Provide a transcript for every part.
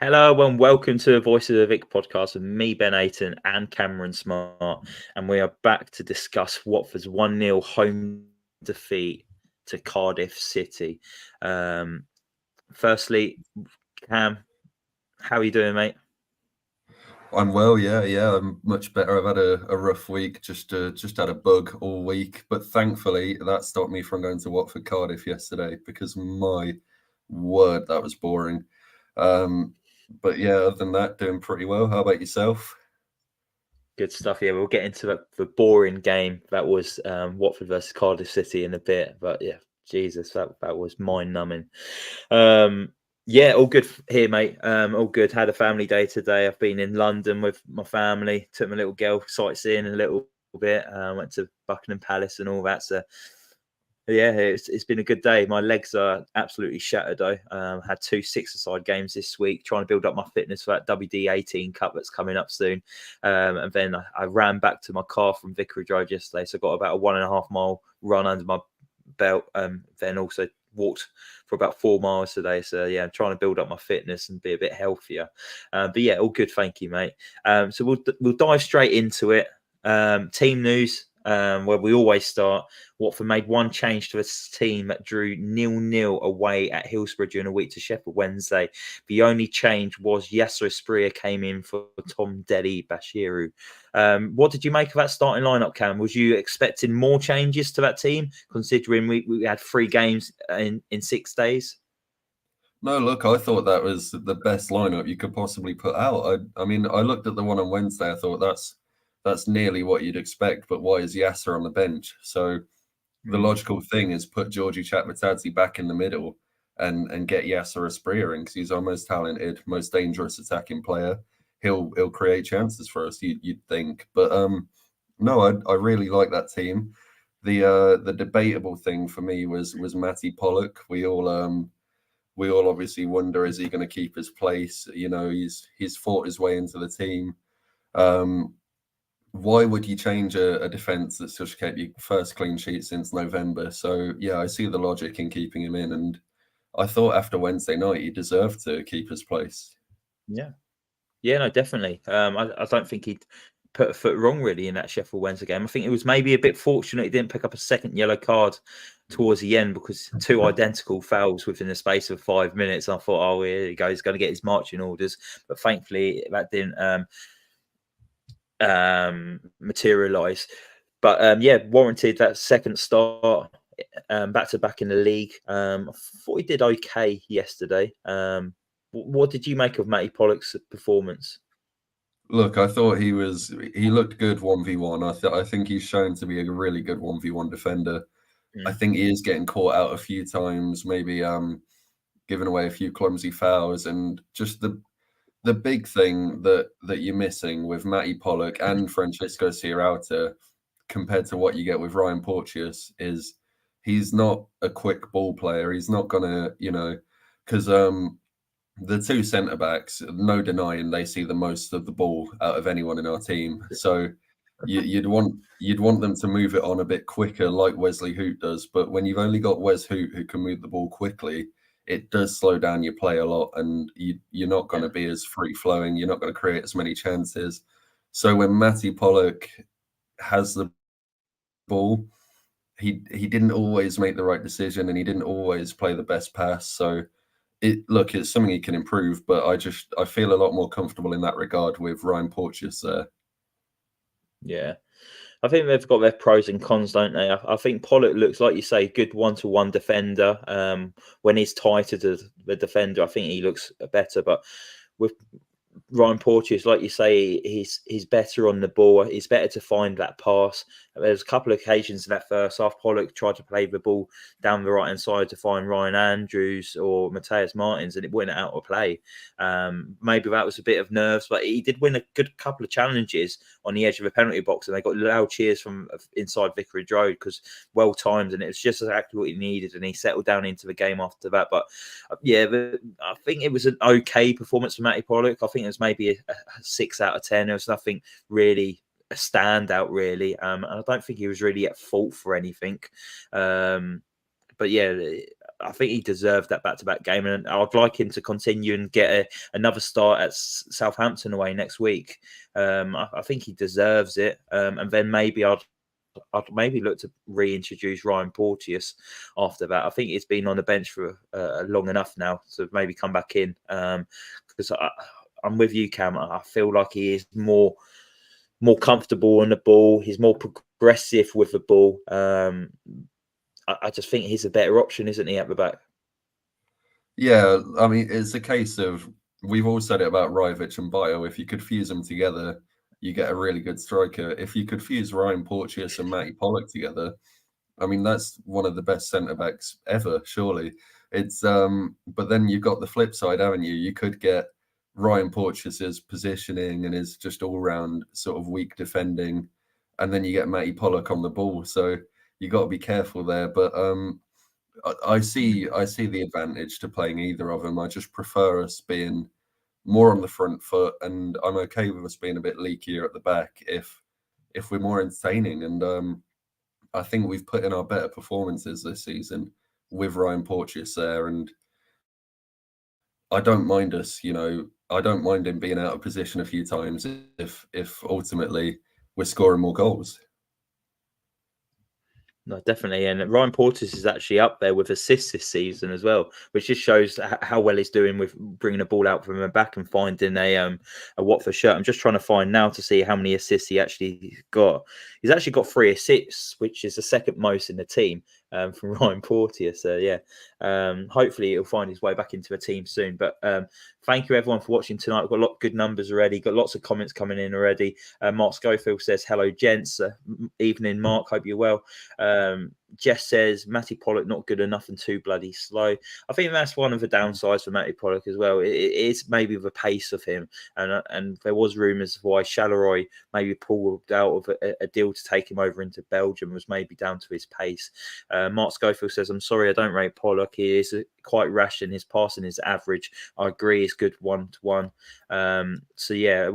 Hello and welcome to the Voice of the Vic podcast with me, Ben Aiton, and Cameron Smart. And we are back to discuss Watford's 1-0 home defeat to Cardiff City. Firstly, Cam, how are you doing, mate? I'm well, yeah. I'm much better. I've had a rough week, just had a bug all week, but thankfully that stopped me from going to Watford Cardiff yesterday because my word, that was boring. Um, but yeah, other than that, doing pretty well. How about yourself? Good stuff. Yeah, we'll get into the boring game that was Watford versus Cardiff City in a bit. But yeah, Jesus, that was mind numbing. Yeah, all good here, mate. All good. Had a family day today. I've been in London with my family. Took my little girl sightseeing a little bit. Went to Buckingham Palace and all that. So yeah, it's been a good day. My legs are absolutely shattered though. Had two six-a-side games this week, trying to build up my fitness for that WD18 Cup that's coming up soon. And then I ran back to my car from Vicarage Road yesterday, so I got about a 1.5 mile run under my belt. Then also walked for about 4 miles today. So yeah, I'm trying to build up my fitness and be a bit healthier. But yeah, all good. Thank you, mate. So we'll dive straight into it. Team news. Where we always start. Watford made one change to a team that drew 0-0 away at Hillsborough during a week to Sheffield Wednesday. The only change was Yasser Asprilla came in for Tom Deli Bashiru. What did you make of that starting lineup, Cam? Was you expecting more changes to that team, considering we had 3 games in 6 days? No, look, I thought that was the best lineup you could possibly put out. I mean, I looked at the one on Wednesday. I thought that's nearly what you'd expect. But why is Yasser on the bench? So the logical thing is put Georgie Chatmatadze back in the middle and get Yasser Asprilla in because he's our most talented, most dangerous attacking player. He'll create chances for us, you'd think. But no, I really like that team. The debatable thing for me was Matty Pollock. We all obviously wonder, is he going to keep his place? You know, he's fought his way into the team. Um, why would you change a defence that's just kept your first clean sheet since November? So yeah, I see the logic in keeping him in, and I thought after Wednesday night he deserved to keep his place. Yeah. Yeah, no, definitely. I don't think he'd put a foot wrong really in that Sheffield Wednesday game. I think it was maybe a bit fortunate he didn't pick up a second yellow card towards the end because 2 identical fouls within the space of 5 minutes. I thought, oh, here he goes, he's going to get his marching orders. But thankfully, that didn't materialise. But yeah, warranted that second start back to back in the league. I thought he did okay yesterday. What did you make of Matty Pollock's performance? Look, I thought he looked good 1v1. I think he's shown to be a really good 1v1 defender. I Mm. think he is getting caught out a few times, maybe giving away a few clumsy fouls, and just the big thing that you're missing with Matty Pollock and Francisco Sierralta compared to what you get with Ryan Porteous is he's not a quick ball player. He's not gonna, because the two centre backs, no denying, they see the most of the ball out of anyone in our team. So you'd want them to move it on a bit quicker, like Wesley Hoot does. But when you've only got Wes Hoot who can move the ball quickly, it does slow down your play a lot, and you're not going to be as free flowing. You're not going to create as many chances. So when Matty Pollock has the ball, he didn't always make the right decision, and he didn't always play the best pass. So it's something he can improve, but I feel a lot more comfortable in that regard with Ryan Porteous there. Yeah. I think they've got their pros and cons, don't they? I think Pollock looks, like you say, good one-to-one defender. When he's tighter to the defender, I think he looks better. But with Ryan Porteous, like you say, he's better on the ball. He's better to find that pass. There's a couple of occasions in that first half, Pollock tried to play the ball down the right hand side to find Ryan Andrews or Mateus Martins, and it went out of play. Maybe that was a bit of nerves, but he did win a good couple of challenges on the edge of the penalty box, and they got loud cheers from inside Vicarage Road because well timed, and it was just exactly what he needed, and he settled down into the game after that. But yeah, I think it was an okay performance for Matty Pollock. I think it was maybe a 6 out of 10. There was nothing really a standout, really. I don't think he was really at fault for anything. But yeah, I think he deserved that back-to-back game, and I'd like him to continue and get another start at Southampton away next week. I think he deserves it, and then maybe I'd maybe look to reintroduce Ryan Porteous after that. I think he's been on the bench for long enough now to maybe come back in, because I'm with you, Cam. I feel like he is more comfortable on the ball. He's more progressive with the ball. I just think he's a better option, isn't he, at the back? Yeah, I mean, it's a case of, we've all said it about Rajvic and Bio. If you could fuse them together, you get a really good striker. If you could fuse Ryan Porteous and Matty Pollock together, I mean, that's one of the best centre backs ever, surely. It's but then you've got the flip side, haven't you? You could get Ryan Porteous's positioning and his just all round sort of weak defending, and then you get Matty Pollock on the ball. So you got to be careful there. But I see the advantage to playing either of them. I just prefer us being more on the front foot, and I'm okay with us being a bit leakier at the back if we're more entertaining. And I think we've put in our better performances this season with Ryan Porteous there, and I don't mind us. I don't mind him being out of position a few times if ultimately we're scoring more goals. No, definitely. And Ryan Porteous is actually up there with assists this season as well, which just shows how well he's doing with bringing the ball out from the back and finding a Watford shirt. I'm just trying to find now to see how many assists he actually got. He's actually got 3 assists, which is the second most in the team, from Ryan Porteous. So yeah, hopefully he'll find his way back into a team soon. But thank you everyone for watching tonight. We've got a lot of good numbers already. Got lots of comments coming in already. Mark Schofield says, hello gents. Evening, Mark. Hope you're well. Jess says Matty Pollock not good enough and too bloody slow. I think that's one of the downsides for Matty Pollock as well. It is maybe the pace of him, and there was rumours of why Charleroi maybe pulled out of a deal to take him over into Belgium was maybe down to his pace. Mark Schofield says, I'm sorry, I don't rate Pollock. He is quite rash and his passing is average. I agree, it's good 1-to-1. So yeah.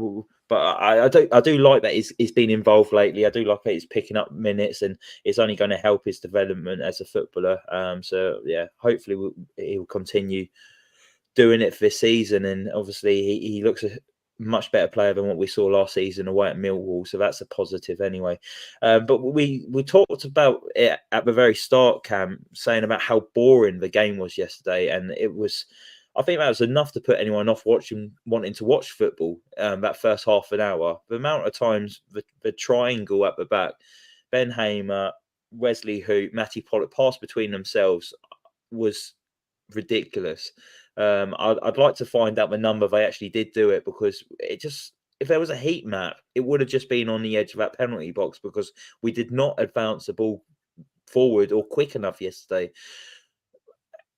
But I do like that he's been involved lately. I do like that he's picking up minutes, and it's only going to help his development as a footballer. So yeah, hopefully he'll continue doing it for this season. And obviously he looks a much better player than what we saw last season away at Millwall. So that's a positive anyway. But we talked about it at the very start, Cam, saying about how boring the game was yesterday, and it was. I think that was enough to put anyone off wanting to watch football. That first half an hour, the amount of times the triangle at the back, Ben Hamer, Wesley Hoot, Matty Pollock passed between themselves was ridiculous. I'd like to find out the number they actually did do it, because it just, if there was a heat map, it would have just been on the edge of that penalty box, because we did not advance the ball forward or quick enough yesterday.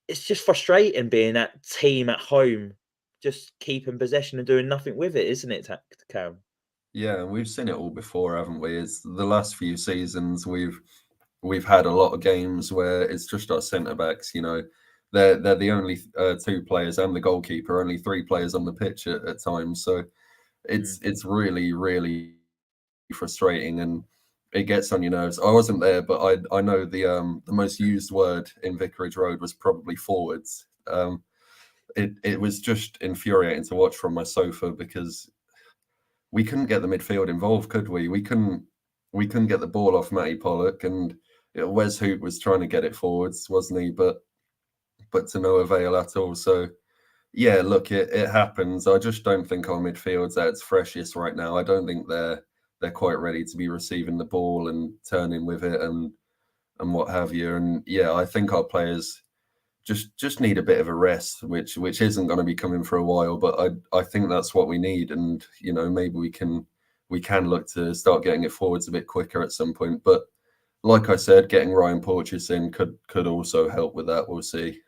It's just frustrating being that team at home, just keeping possession and doing nothing with it, isn't it, Cam? Yeah, we've seen it all before, haven't we? It's the last few seasons we've had a lot of games where it's just our centre backs. They're the only 2 players and the goalkeeper, only 3 players on the pitch at times. So it's really, really frustrating, and it gets on your nerves. I wasn't there, but I know the most used word in Vicarage Road was probably forwards. It was just infuriating to watch from my sofa, because we couldn't get the midfield involved, could we? We couldn't get the ball off Matty Pollock, and Wes Hoot was trying to get it forwards, wasn't he? But to no avail at all. So yeah, look, it happens. I just don't think our midfield's at its freshest right now. I don't think they're quite ready to be receiving the ball and turning with it and what have you. And yeah, I think our players just need a bit of a rest, which isn't going to be coming for a while. But I think that's what we need, and maybe we can look to start getting it forwards a bit quicker at some point. But like I said, getting Ryan Porteous in could also help with that. We'll see.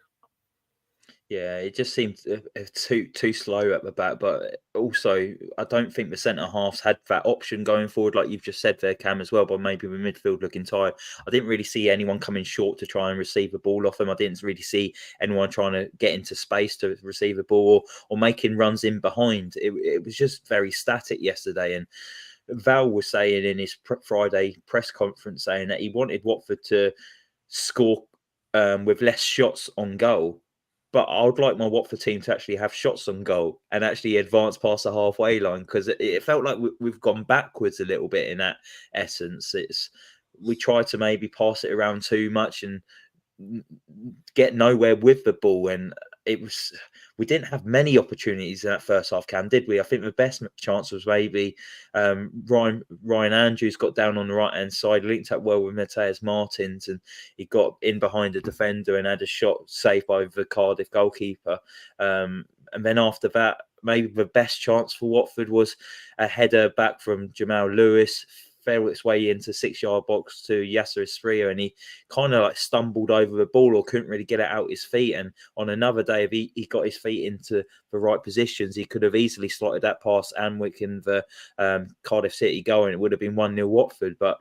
Yeah, it just seemed too slow at the back, but also I don't think the centre halves had that option going forward, like you've just said there, Cam, as well. But maybe the midfield looking tired. I didn't really see anyone coming short to try and receive the ball off them. I didn't really see anyone trying to get into space to receive the ball or making runs in behind. It was just very static yesterday. And Val was saying in his Friday press conference saying that he wanted Watford to score with less shots on goal. But I would like my Watford team to actually have shots on goal and actually advance past the halfway line, because it felt like we've gone backwards a little bit in that essence. We try to maybe pass it around too much and get nowhere with the ball, and we didn't have many opportunities in that first half, Cam, did we? I think the best chance was maybe Ryan Andrews got down on the right hand side, linked up well with Mateus Martins, and he got in behind the defender and had a shot saved by the Cardiff goalkeeper. And then after that, maybe the best chance for Watford was a header back from Jamal Lewis, fell its way into 6-yard box to Yasser Estrella, and he kind of like stumbled over the ball or couldn't really get it out his feet. And on another day, if he got his feet into the right positions, he could have easily slotted that past Anwick in the Cardiff City goal, and it would have been 1-0 Watford. But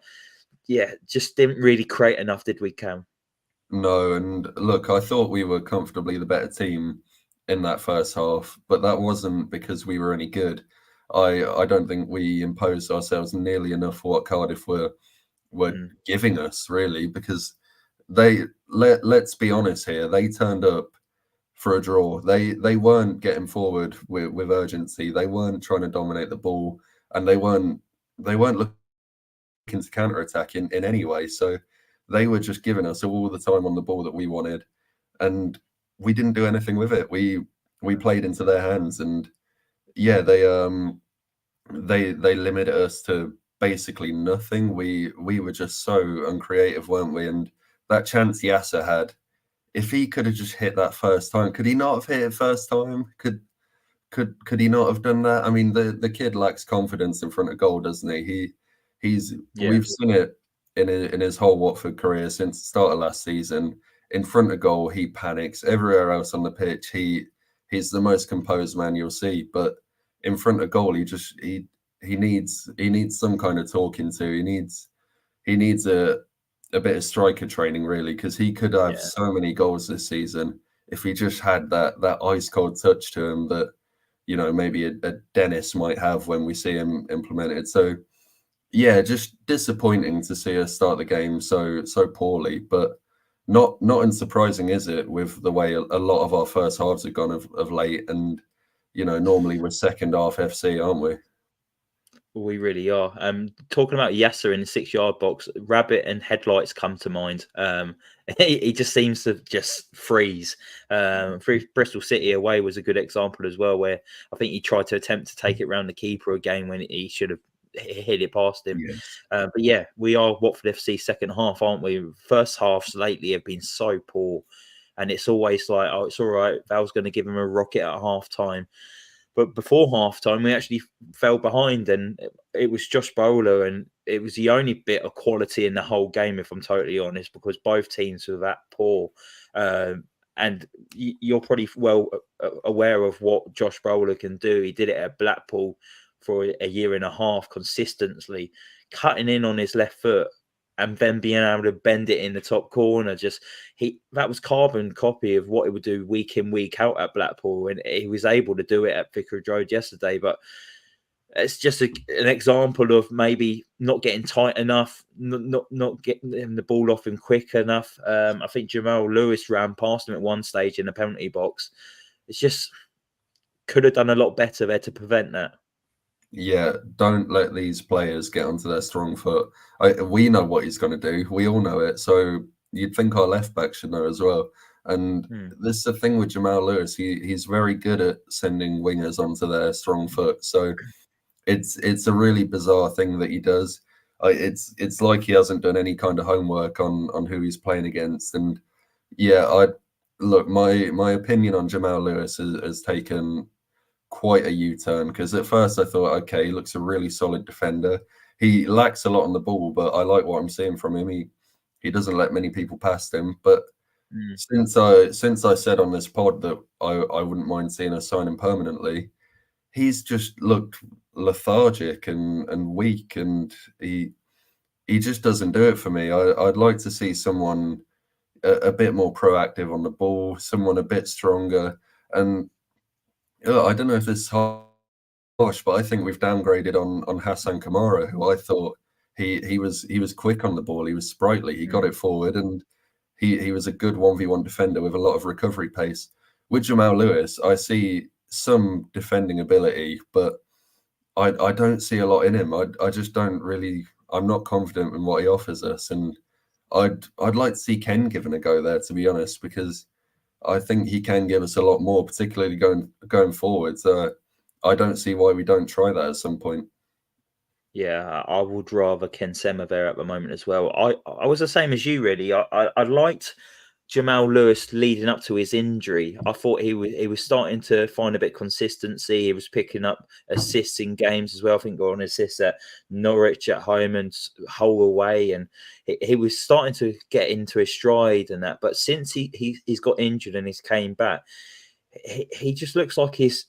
yeah, just didn't really create enough, did we, Cam? No, and look, I thought we were comfortably the better team in that first half, but that wasn't because we were any good. I don't think we imposed ourselves nearly enough for what Cardiff were giving us, really, because let's be honest here, they turned up for a draw. They weren't getting forward with urgency. They weren't trying to dominate the ball, and they weren't looking to counter attack in any way. So they were just giving us all the time on the ball that we wanted, and we didn't do anything with it. We played into their hands, and yeah, they limited us to basically nothing. We were just so uncreative, weren't we? And that chance Yasser had, if he could have just hit that first time, could he not have hit it first time? Could he not have done that? I mean, the kid lacks confidence in front of goal, doesn't he? We've seen it in his whole Watford career since the start of last season. In front of goal, he panics. Everywhere else on the pitch, he's the most composed man you'll see. But in front of goal, he needs some kind of talking to. He needs a bit of striker training, really, because he could have so many goals this season if he just had that ice cold touch to him that, you know, maybe a Dennis might have when we see him implemented. So yeah, just disappointing to see us start the game so poorly, but not unsurprising, is it, with the way a lot of our first halves have gone of late. And you know, normally we're second half FC, aren't we? We really are. Talking about Yasser in the 6-yard box, Rabbit and headlights come to mind. He just seems to just freeze. Bristol City away was a good example as well, where I think he tried to attempt to take it around the keeper again when he should have hit it past him. Yes. But yeah, we are Watford FC second half, aren't we? First halves lately have been so poor, and it's always like, oh, it's all right, Val's going to give him a rocket at half time. But before halftime, we actually fell behind, and it was Josh Bowler, and it was the only bit of quality in the whole game, if I'm totally honest, because both teams were that poor. And you're probably well aware of what Josh Bowler can do. He did it at Blackpool for a year and a half consistently, cutting in on his left foot and then being able to bend it in the top corner. That was carbon copy of what he would do week in, week out at Blackpool, and he was able to do it at Vicarage Road yesterday. But it's just an example of maybe not getting tight enough, not getting the ball off him quick enough. I think Jamal Lewis ran past him at one stage in the penalty box. It's just could have done a lot better there to prevent that. Yeah, don't let these players get onto their strong foot. We know what he's going to do. We all know it. So you'd think our left back should know as well. And this is the thing with Jamal Lewis. He's very good at sending wingers onto their strong foot. So it's a really bizarre thing that he does. It's like he hasn't done any kind of homework on who he's playing against. And yeah, my opinion on Jamal Lewis has taken quite a U-turn, because at first I thought, okay, he looks a really solid defender. He lacks a lot on the ball, but I like what I'm seeing from him. He doesn't let many people past him. But since I said on this pod that I wouldn't mind seeing us sign him permanently, he's just looked lethargic and weak, and he just doesn't do it for me. I'd like to see someone a bit more proactive on the ball, someone a bit stronger. And I don't know if this is harsh, but I think we've downgraded on Hassan Kamara, who I thought he was quick on the ball. He was sprightly. He got it forward, and he was a good 1v1 defender with a lot of recovery pace. With Jamal Lewis, I see some defending ability, but I don't see a lot in him. I just don't really. I'm not confident in what he offers us, and I'd like to see Ken given a go there, to be honest, because I think he can give us a lot more, particularly going forward. So I don't see why we don't try that at some point. Yeah, I would rather Ken Sema there at the moment as well. I was the same as you, really. I liked Jamal Lewis leading up to his injury. I thought he was starting to find a bit of consistency. He was picking up assists in games as well. I think got an assist at Norwich at home and Hull away, and he was starting to get into his stride and that. But since he's got injured and he's came back, he just looks like he's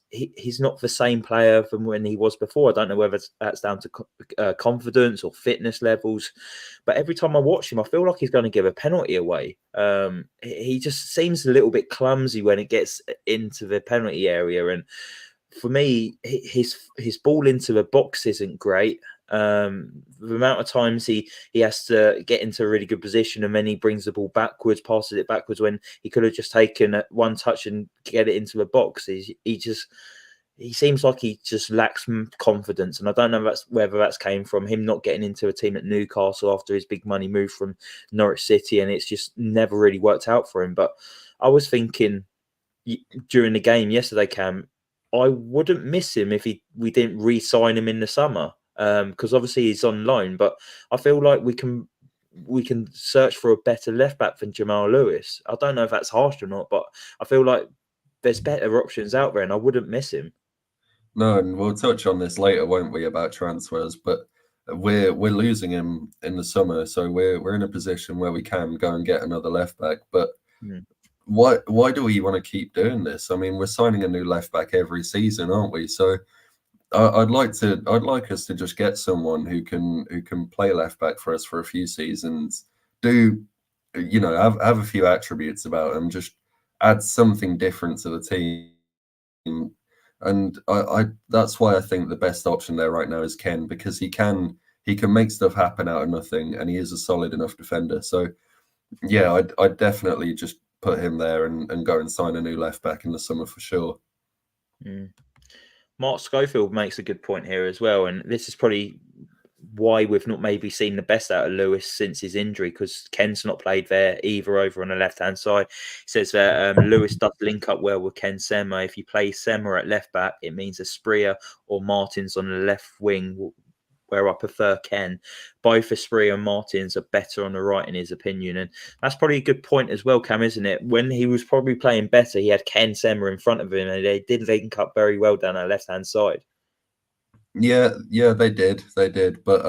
not the same player from when he was before. I don't know whether that's down to confidence or fitness levels, but every time I watch him, I feel like he's going to give a penalty away. He just seems a little bit clumsy when it gets into the penalty area, and for me, his ball into the box isn't great. The amount of times he has to get into a really good position and then he brings the ball backwards, passes it backwards when he could have just taken one touch and get it into the box. He seems like he just lacks confidence, and I don't know whether that's came from him not getting into a team at Newcastle after his big money move from Norwich City, and it's just never really worked out for him. But I was thinking during the game yesterday, Cam, I wouldn't miss him if we didn't re-sign him in the summer. Because obviously he's on loan, but I feel like we can search for a better left back than Jamal Lewis. I don't know if that's harsh or not, but I feel like there's better options out there, and I wouldn't miss him. No, and we'll touch on this later, won't we, about transfers? But we're losing him in the summer, so we're in a position where we can go and get another left back. But why do we want to keep doing this? I mean, we're signing a new left back every season, aren't we? So I'd like us to just get someone who can play left back for us for a few seasons. Have a few attributes about him. Just add something different to the team. And I that's why I think the best option there right now is Ken, because he can make stuff happen out of nothing, and he is a solid enough defender. So yeah, I'd definitely just put him there and go and sign a new left back in the summer for sure. Mark Schofield makes a good point here as well, and this is probably why we've not maybe seen the best out of Lewis since his injury, because Ken's not played there either over on the left-hand side. He says that Lewis does link up well with Ken Sema. If you play Sema at left back, it means Asprilla or Martins on the left wing, where I prefer Ken. Both Asprilla and Martins are better on the right, in his opinion. And that's probably a good point as well, Cam, isn't it? When he was probably playing better, he had Ken Sema in front of him, and they did link up very well down our left-hand side. Yeah, they did. But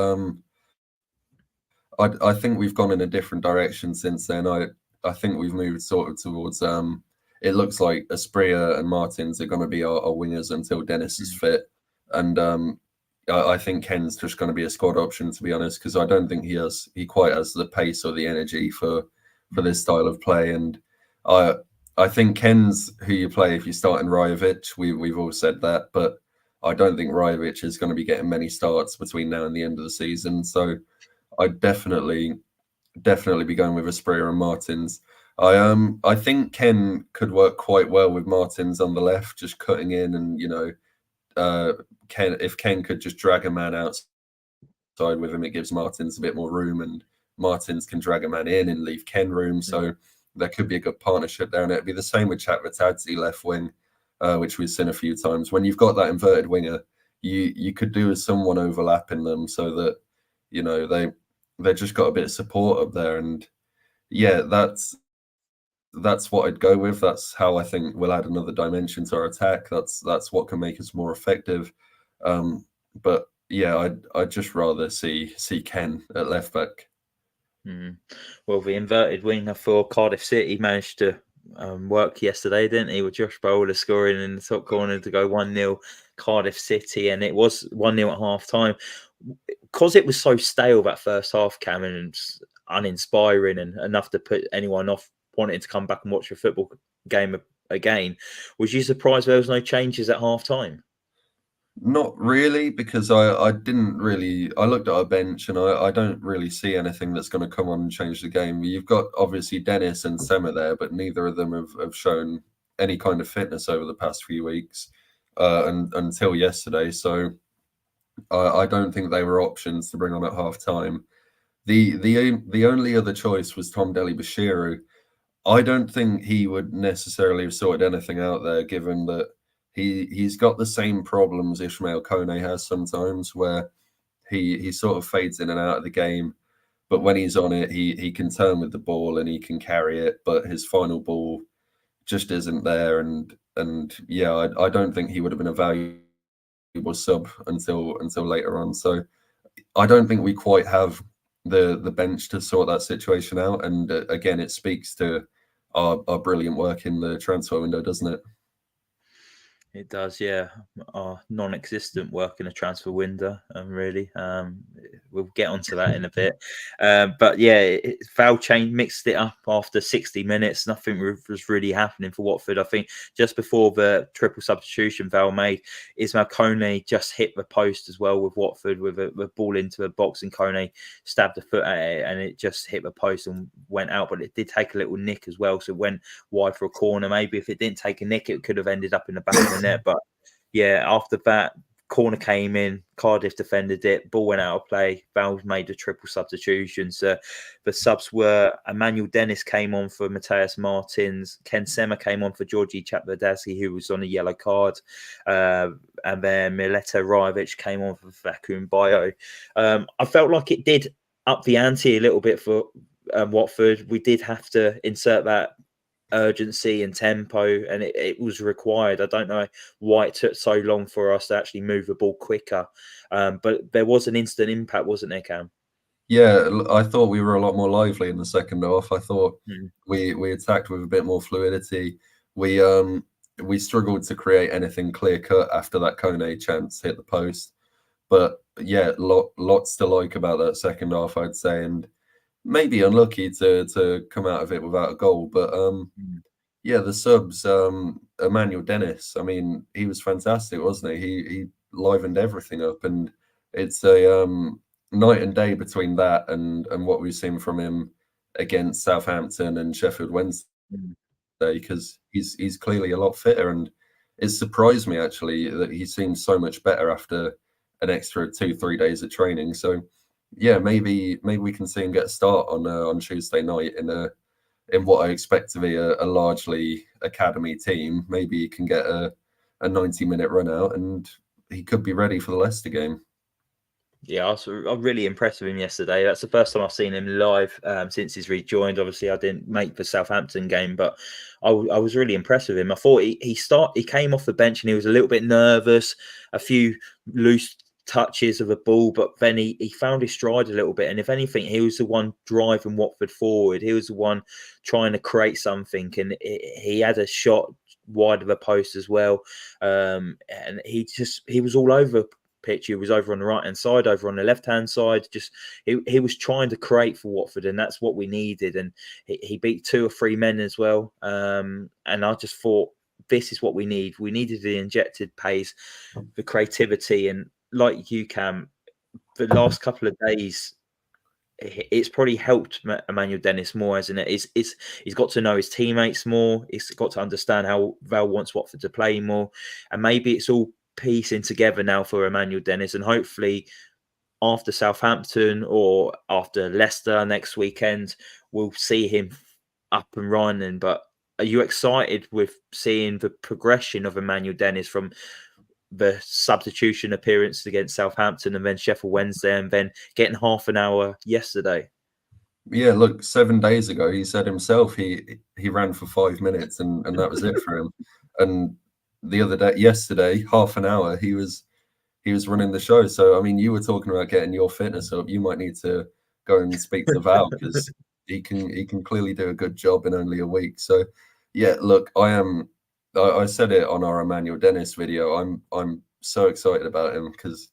I think we've gone in a different direction since then. I think we've moved sort of towards it looks like Asprilla and Martins are going to be our wingers until Dennis is fit, and I think Ken's just going to be a squad option, to be honest, because I don't think he quite has the pace or the energy for this style of play. And I think Ken's who you play if you start in Rajovic. We've all said that, but I don't think Rajovic is going to be getting many starts between now and the end of the season. So I'd definitely be going with Asprilla and Martins. I think Ken could work quite well with Martins on the left, just cutting in, and if Ken could just drag a man outside with him, it gives Martins a bit more room, and Martins can drag a man in and leave Ken room. So there could be a good partnership there, and it'd be the same with Chatvertadze left wing, which we've seen a few times. When you've got that inverted winger, you could do with someone overlapping them so that they just got a bit of support up there. And yeah, that's what I'd go with. That's how I think we'll add another dimension to our attack. That's what can make us more effective. But yeah, I'd just rather see Ken at left back. Well, the inverted winger for Cardiff City managed to work yesterday, didn't he? With Josh Bowler scoring in the top corner to go 1-0 Cardiff City, and it was 1-0 at half time. Because it was so stale that first half, Cam, and uninspiring and enough to put anyone off wanting to come back and watch a football game again. Was you surprised there was no changes at half time? Not really, because I didn't really. I looked at our bench and I don't really see anything that's going to come on and change the game. You've got obviously Dennis and Sema there, but neither of them have shown any kind of fitness over the past few weeks, and until yesterday. So I don't think they were options to bring on at half time. The only other choice was Tom Dele-Bashiru. I don't think he would necessarily have sorted anything out there, given that he's got the same problems Ishmael Kone has sometimes, where he sort of fades in and out of the game. But when he's on it, he can turn with the ball and he can carry it, but his final ball just isn't there. And yeah, I don't think he would have been a valuable sub until later on. So I don't think we quite have the bench to sort that situation out. And again, it speaks to our brilliant work in the transfer window, doesn't it? It does, yeah. Our non-existent work in a transfer window, really. We'll get onto that in a bit. But yeah, Val change mixed it up after 60 minutes. Nothing was really happening for Watford. I think just before the triple substitution Val made, Ismail Kone just hit the post as well with Watford with a ball into the box, and Kone stabbed a foot at it and it just hit the post and went out. But it did take a little nick as well, so it went wide for a corner. Maybe if it didn't take a nick, it could have ended up in the back of the net. But yeah, after that, corner came in, Cardiff defended it, ball went out of play, Val made a triple substitution. So the subs were Emmanuel Dennis came on for Mateus Martins, Ken Sema came on for Georgi Chapladasi, who was on a yellow card, and then Mileta Rajovic came on for Vacuum Bio. I felt like it did up the ante a little bit for Watford. We did have to insert that urgency and tempo, and it was required. I don't know why it took so long for us to actually move the ball quicker, but there was an instant impact, wasn't there, Cam? Yeah, I thought we were a lot more lively in the second half. I thought Mm. we attacked with a bit more fluidity. We struggled to create anything clear cut after that Kone chance hit the post. But yeah, lots to like about that second half, I'd say, and maybe unlucky to come out of it without a goal. But Mm. yeah, the subs, Emmanuel Dennis. I mean, he was fantastic, wasn't he? He livened everything up, and it's a night and day between that and what we've seen from him against Southampton and Sheffield Wednesday, Mm. because he's clearly a lot fitter, and it surprised me actually that he seems so much better after an extra 2-3 days of training. So yeah, maybe we can see him get a start on Tuesday night in what I expect to be a largely academy team. Maybe he can get a 90-minute run out and he could be ready for the Leicester game. Yeah, I'm really impressed with him yesterday. That's the first time I've seen him live since he's rejoined. Obviously, I didn't make the Southampton game, but I was really impressed with him. I thought he came off the bench and he was a little bit nervous, a few loose touches of a ball, but then he found his stride a little bit. And if anything, he was the one driving Watford forward. He was the one trying to create something, and he had a shot wide of the post as well. And he was all over pitch. He was over on the right hand side, over on the left hand side. Just he was trying to create for Watford, and that's what we needed. And he beat 2 or 3 men as well. And I just thought this is what we need. We needed the injected pace, the creativity, and like you, Cam, the last couple of days. It's probably helped Emmanuel Dennis more, hasn't it? He's got to know his teammates more. He's got to understand how Val wants Watford to play more, and maybe it's all piecing together now for Emmanuel Dennis. And hopefully, after Southampton or after Leicester next weekend, we'll see him up and running. But are you excited with seeing the progression of Emmanuel Dennis from the substitution appearance against Southampton and then Sheffield Wednesday and then getting half an hour yesterday? Yeah, look, 7 days ago he said himself he ran for 5 minutes and that was it for him. And the other day, yesterday, half an hour, he was running the show. So I mean, you were talking about getting your fitness up. You might need to go and speak to Val, because he can clearly do a good job in only a week. So yeah, look, I said it on our Emmanuel Dennis video. I'm so excited about him because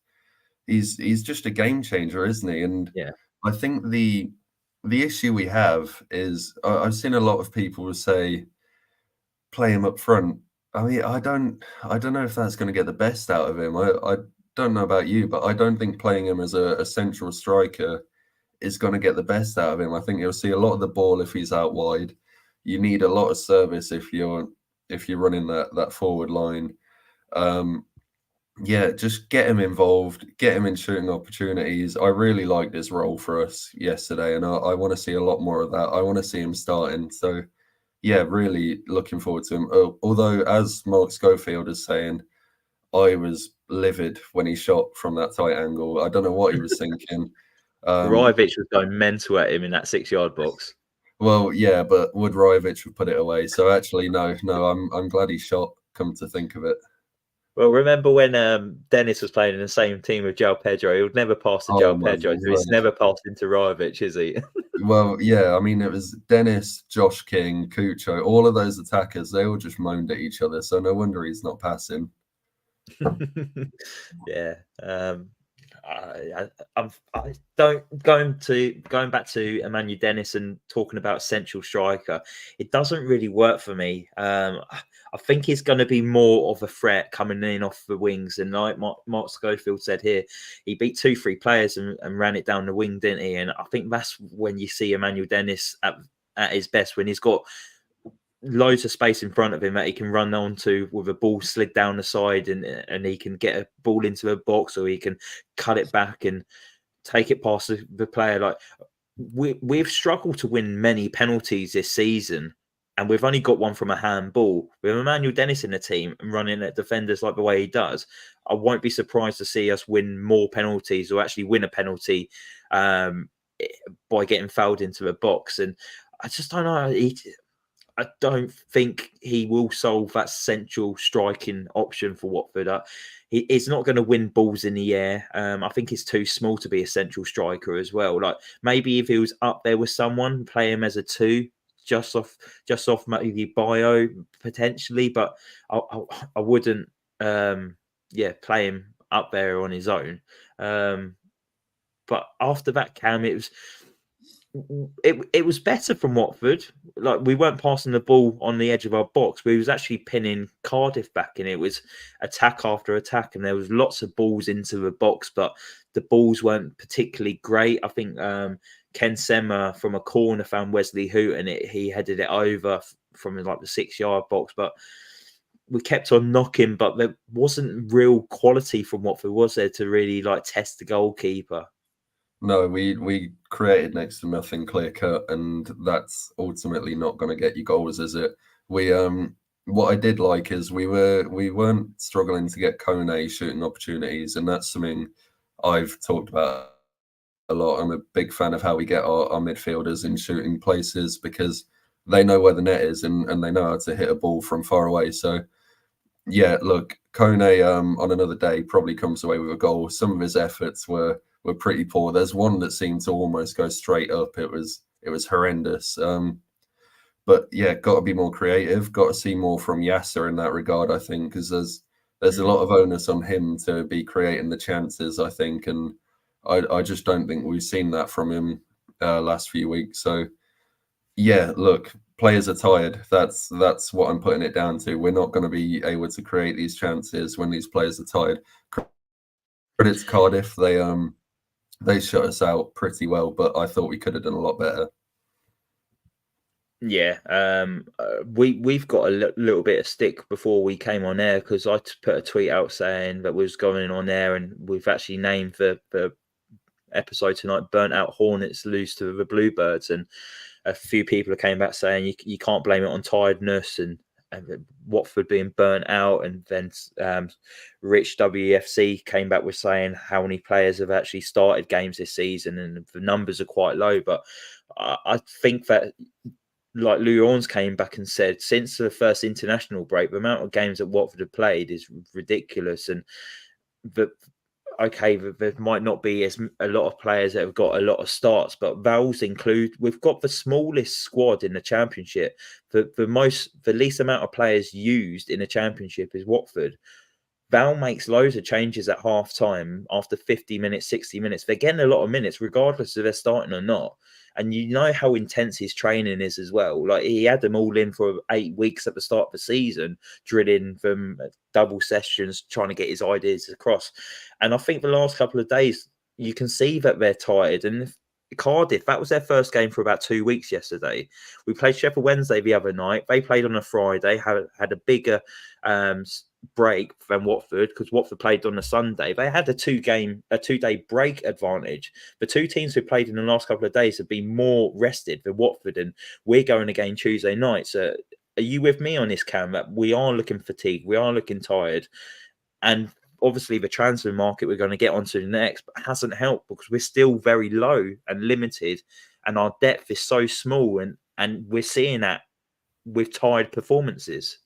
he's just a game changer, isn't he? And Yeah. I think the issue we have is I've seen a lot of people say play him up front. I mean, I don't know if that's going to get the best out of him. I don't know about you, but I don't think playing him as a central striker is going to get the best out of him. I think you'll see a lot of the ball if he's out wide. You need a lot of service if you're running that forward line. Yeah, just get him involved, get him in shooting opportunities. I really liked his role for us yesterday, and I want to see a lot more of that. I want to see him starting. So, yeah, really looking forward to him. Although, as Mark Schofield is saying, I was livid when he shot from that tight angle. I don't know what he was thinking. Rajovic was going mental at him in that 6-yard box. Well, yeah, but would Rajovic have put it away? So actually, no. I'm glad he shot. Come to think of it. Well, remember when Dennis was playing in the same team with João Pedro? He would never pass to Oh João my Pedro, so word. he's never passed into Rajovic, is he? Well, yeah, I mean, it was Dennis, Josh King, Cucho, all of those attackers, they all just moaned at each other. So no wonder he's not passing. Yeah. I don't going back to Emmanuel Dennis and talking about central striker. It doesn't really work for me. I think he's going to be more of a threat coming in off the wings. And like Mark Schofield said here, he beat 2-3 players and ran it down the wing, didn't he? And I think that's when you see Emmanuel Dennis at his best, when he's got loads of space in front of him that he can run onto with a ball slid down the side, and he can get a ball into a box, or he can cut it back and take it past the player. Like we've struggled to win many penalties this season, and we've only got one from a handball. With Emmanuel Dennis in the team and running at defenders like the way he does, I won't be surprised to see us win more penalties, or actually win a penalty by getting fouled into a box. And I just don't know. I don't think he will solve that central striking option for Watford. He's not going to win balls in the air. I think he's too small to be a central striker as well. Like maybe if he was up there with someone, play him as a 2, just off maybe Bio potentially, but I wouldn't. Play him up there on his own. But after that, Cam, it was better from Watford. Like we weren't passing the ball on the edge of our box. We was actually pinning Cardiff back, and it was attack after attack, and there was lots of balls into the box, but the balls weren't particularly great. I think Ken Sema from a corner found Wesley Hoot, and he headed it over from like the 6-yard box, but we kept on knocking, but there wasn't real quality from Watford, was there, to really like test the goalkeeper? No, we created next to nothing clear cut, and that's ultimately not going to get you goals, is it? We what I did like is we weren't struggling to get Kone shooting opportunities, and that's something I've talked about a lot. I'm a big fan of how we get our midfielders in shooting places, because they know where the net is, and they know how to hit a ball from far away. So yeah, look, Kone on another day probably comes away with a goal. Some of his efforts were pretty poor. There's one that seemed to almost go straight up. It was horrendous. But yeah, got to be more creative. Got to see more from Yasser in that regard, I think, because there's a lot of onus on him to be creating the chances, I think, and I just don't think we've seen that from him last few weeks. So yeah, look, players are tired. That's what I'm putting it down to. We're not going to be able to create these chances when these players are tired. Credit to Cardiff, they shut us out pretty well, but I thought we could have done a lot better. Yeah, we've got a little bit of stick before we came on air, because I put a tweet out saying that we was going on air, and we've actually named the episode tonight "Burnt Out Hornets Lose to the Bluebirds," and a few people came back saying you can't blame it on tiredness and Watford being burnt out. And then Rich WFC came back with saying how many players have actually started games this season, and the numbers are quite low. But I think that, like Lou Orns came back and said, since the first international break, the amount of games that Watford have played is ridiculous. And there might not be a lot of players that have got a lot of starts, but Vals include, we've got the smallest squad in the Championship. The least amount of players used in the Championship is Watford. Val makes loads of changes at half time after 50 minutes, 60 minutes. They're getting a lot of minutes, regardless if they're starting or not. And you know how intense his training is as well. Like, he had them all in for 8 weeks at the start of the season, drilling them double sessions, trying to get his ideas across. And I think the last couple of days, you can see that they're tired. And Cardiff, that was their first game for about 2 weeks yesterday. We played Sheffield Wednesday the other night. They played on a Friday, had a bigger break than Watford, because Watford played on a Sunday. They had a two-day break advantage. The two teams who played in the last couple of days have been more rested than Watford, and we're going again Tuesday night. So are you with me on this, Cam, that we are looking fatigued, we are looking tired? And obviously the transfer market we're going to get onto next, but hasn't helped because we're still very low and limited, and our depth is so small, and we're seeing that with tired performances.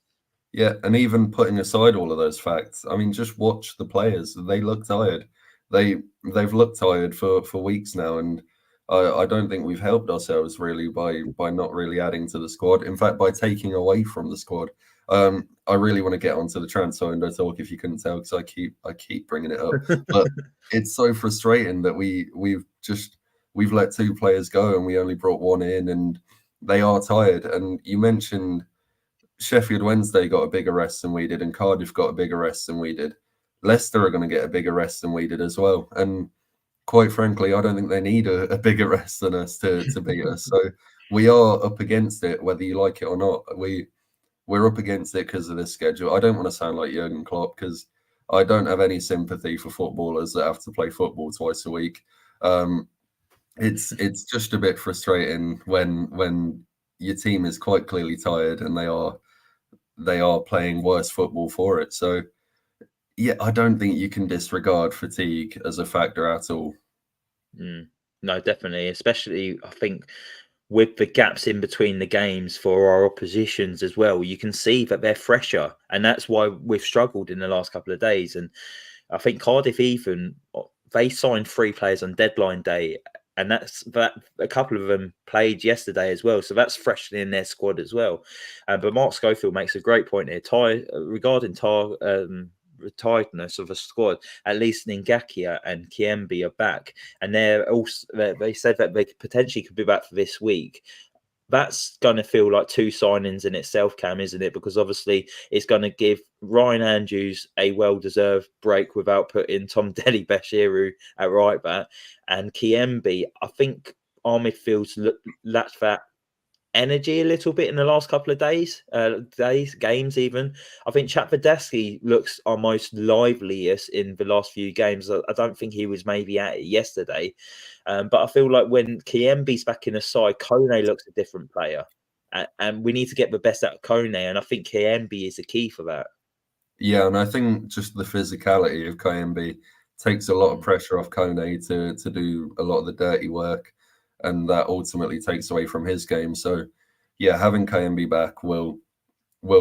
Yeah, and even putting aside all of those facts, I mean, just watch the players. They look tired. They've looked tired for weeks now, and I don't think we've helped ourselves really by not really adding to the squad. In fact, by taking away from the squad. I really want to get onto the transfer window talk, if you couldn't tell, because I keep bringing it up. But it's so frustrating that we've let two players go and we only brought one in, and they are tired. And you mentioned Sheffield Wednesday got a bigger rest than we did, and Cardiff got a bigger rest than we did. Leicester are going to get a bigger rest than we did as well. And quite frankly, I don't think they need a bigger rest than us to beat us. So we are up against it, whether you like it or not. We're up against it because of this schedule. I don't want to sound like Jurgen Klopp, because I don't have any sympathy for footballers that have to play football twice a week. It's just a bit frustrating when your team is quite clearly tired and they are playing worse football for it. So yeah, I don't think you can disregard fatigue as a factor at all. No, definitely. Especially, I think, with the gaps in between the games for our oppositions as well, you can see that they're fresher, and that's why we've struggled in the last couple of days. And I think Cardiff, even, they signed 3 players on deadline day, and that a couple of them played yesterday as well, so that's freshening their squad as well. But Mark Schofield makes a great point here, regarding tiredness of a squad. At least Ngakia and Kiembe are back, and they said that they potentially could be back for this week. That's going to feel like 2 signings in itself, Cam, isn't it? Because obviously it's going to give Ryan Andrews a well-deserved break without putting Tom Deli-Bashiru at right back. And Kiembe, I think our midfield's lacked that energy a little bit in the last couple of games even. I think Chatverdeski looks our most liveliest in the last few games. I don't think he was maybe at it yesterday. But I feel like when Kiembe's back in the side, Kone looks a different player. And we need to get the best out of Kone, and I think Kiembe is the key for that. Yeah, and I think just the physicality of Kiembe takes a lot of pressure off Kone to do a lot of the dirty work, and that ultimately takes away from his game. So yeah, having Kiembe back will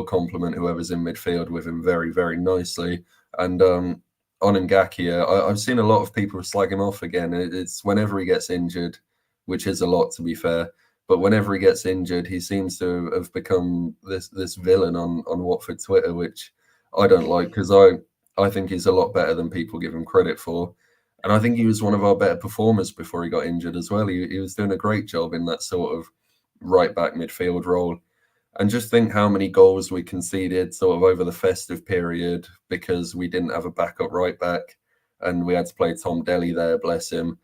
complement whoever's in midfield with him very, very nicely. And on Ngakia, I've seen a lot of people slag him off again. It's whenever he gets injured, which is a lot, to be fair. But whenever he gets injured, he seems to have become this villain on Watford Twitter, which I don't like, because I think he's a lot better than people give him credit for. And I think he was one of our better performers before he got injured as well. He was doing a great job in that sort of right back midfield role. And just think how many goals we conceded sort of over the festive period because we didn't have a backup right back, and we had to play Tom Deli there, bless him.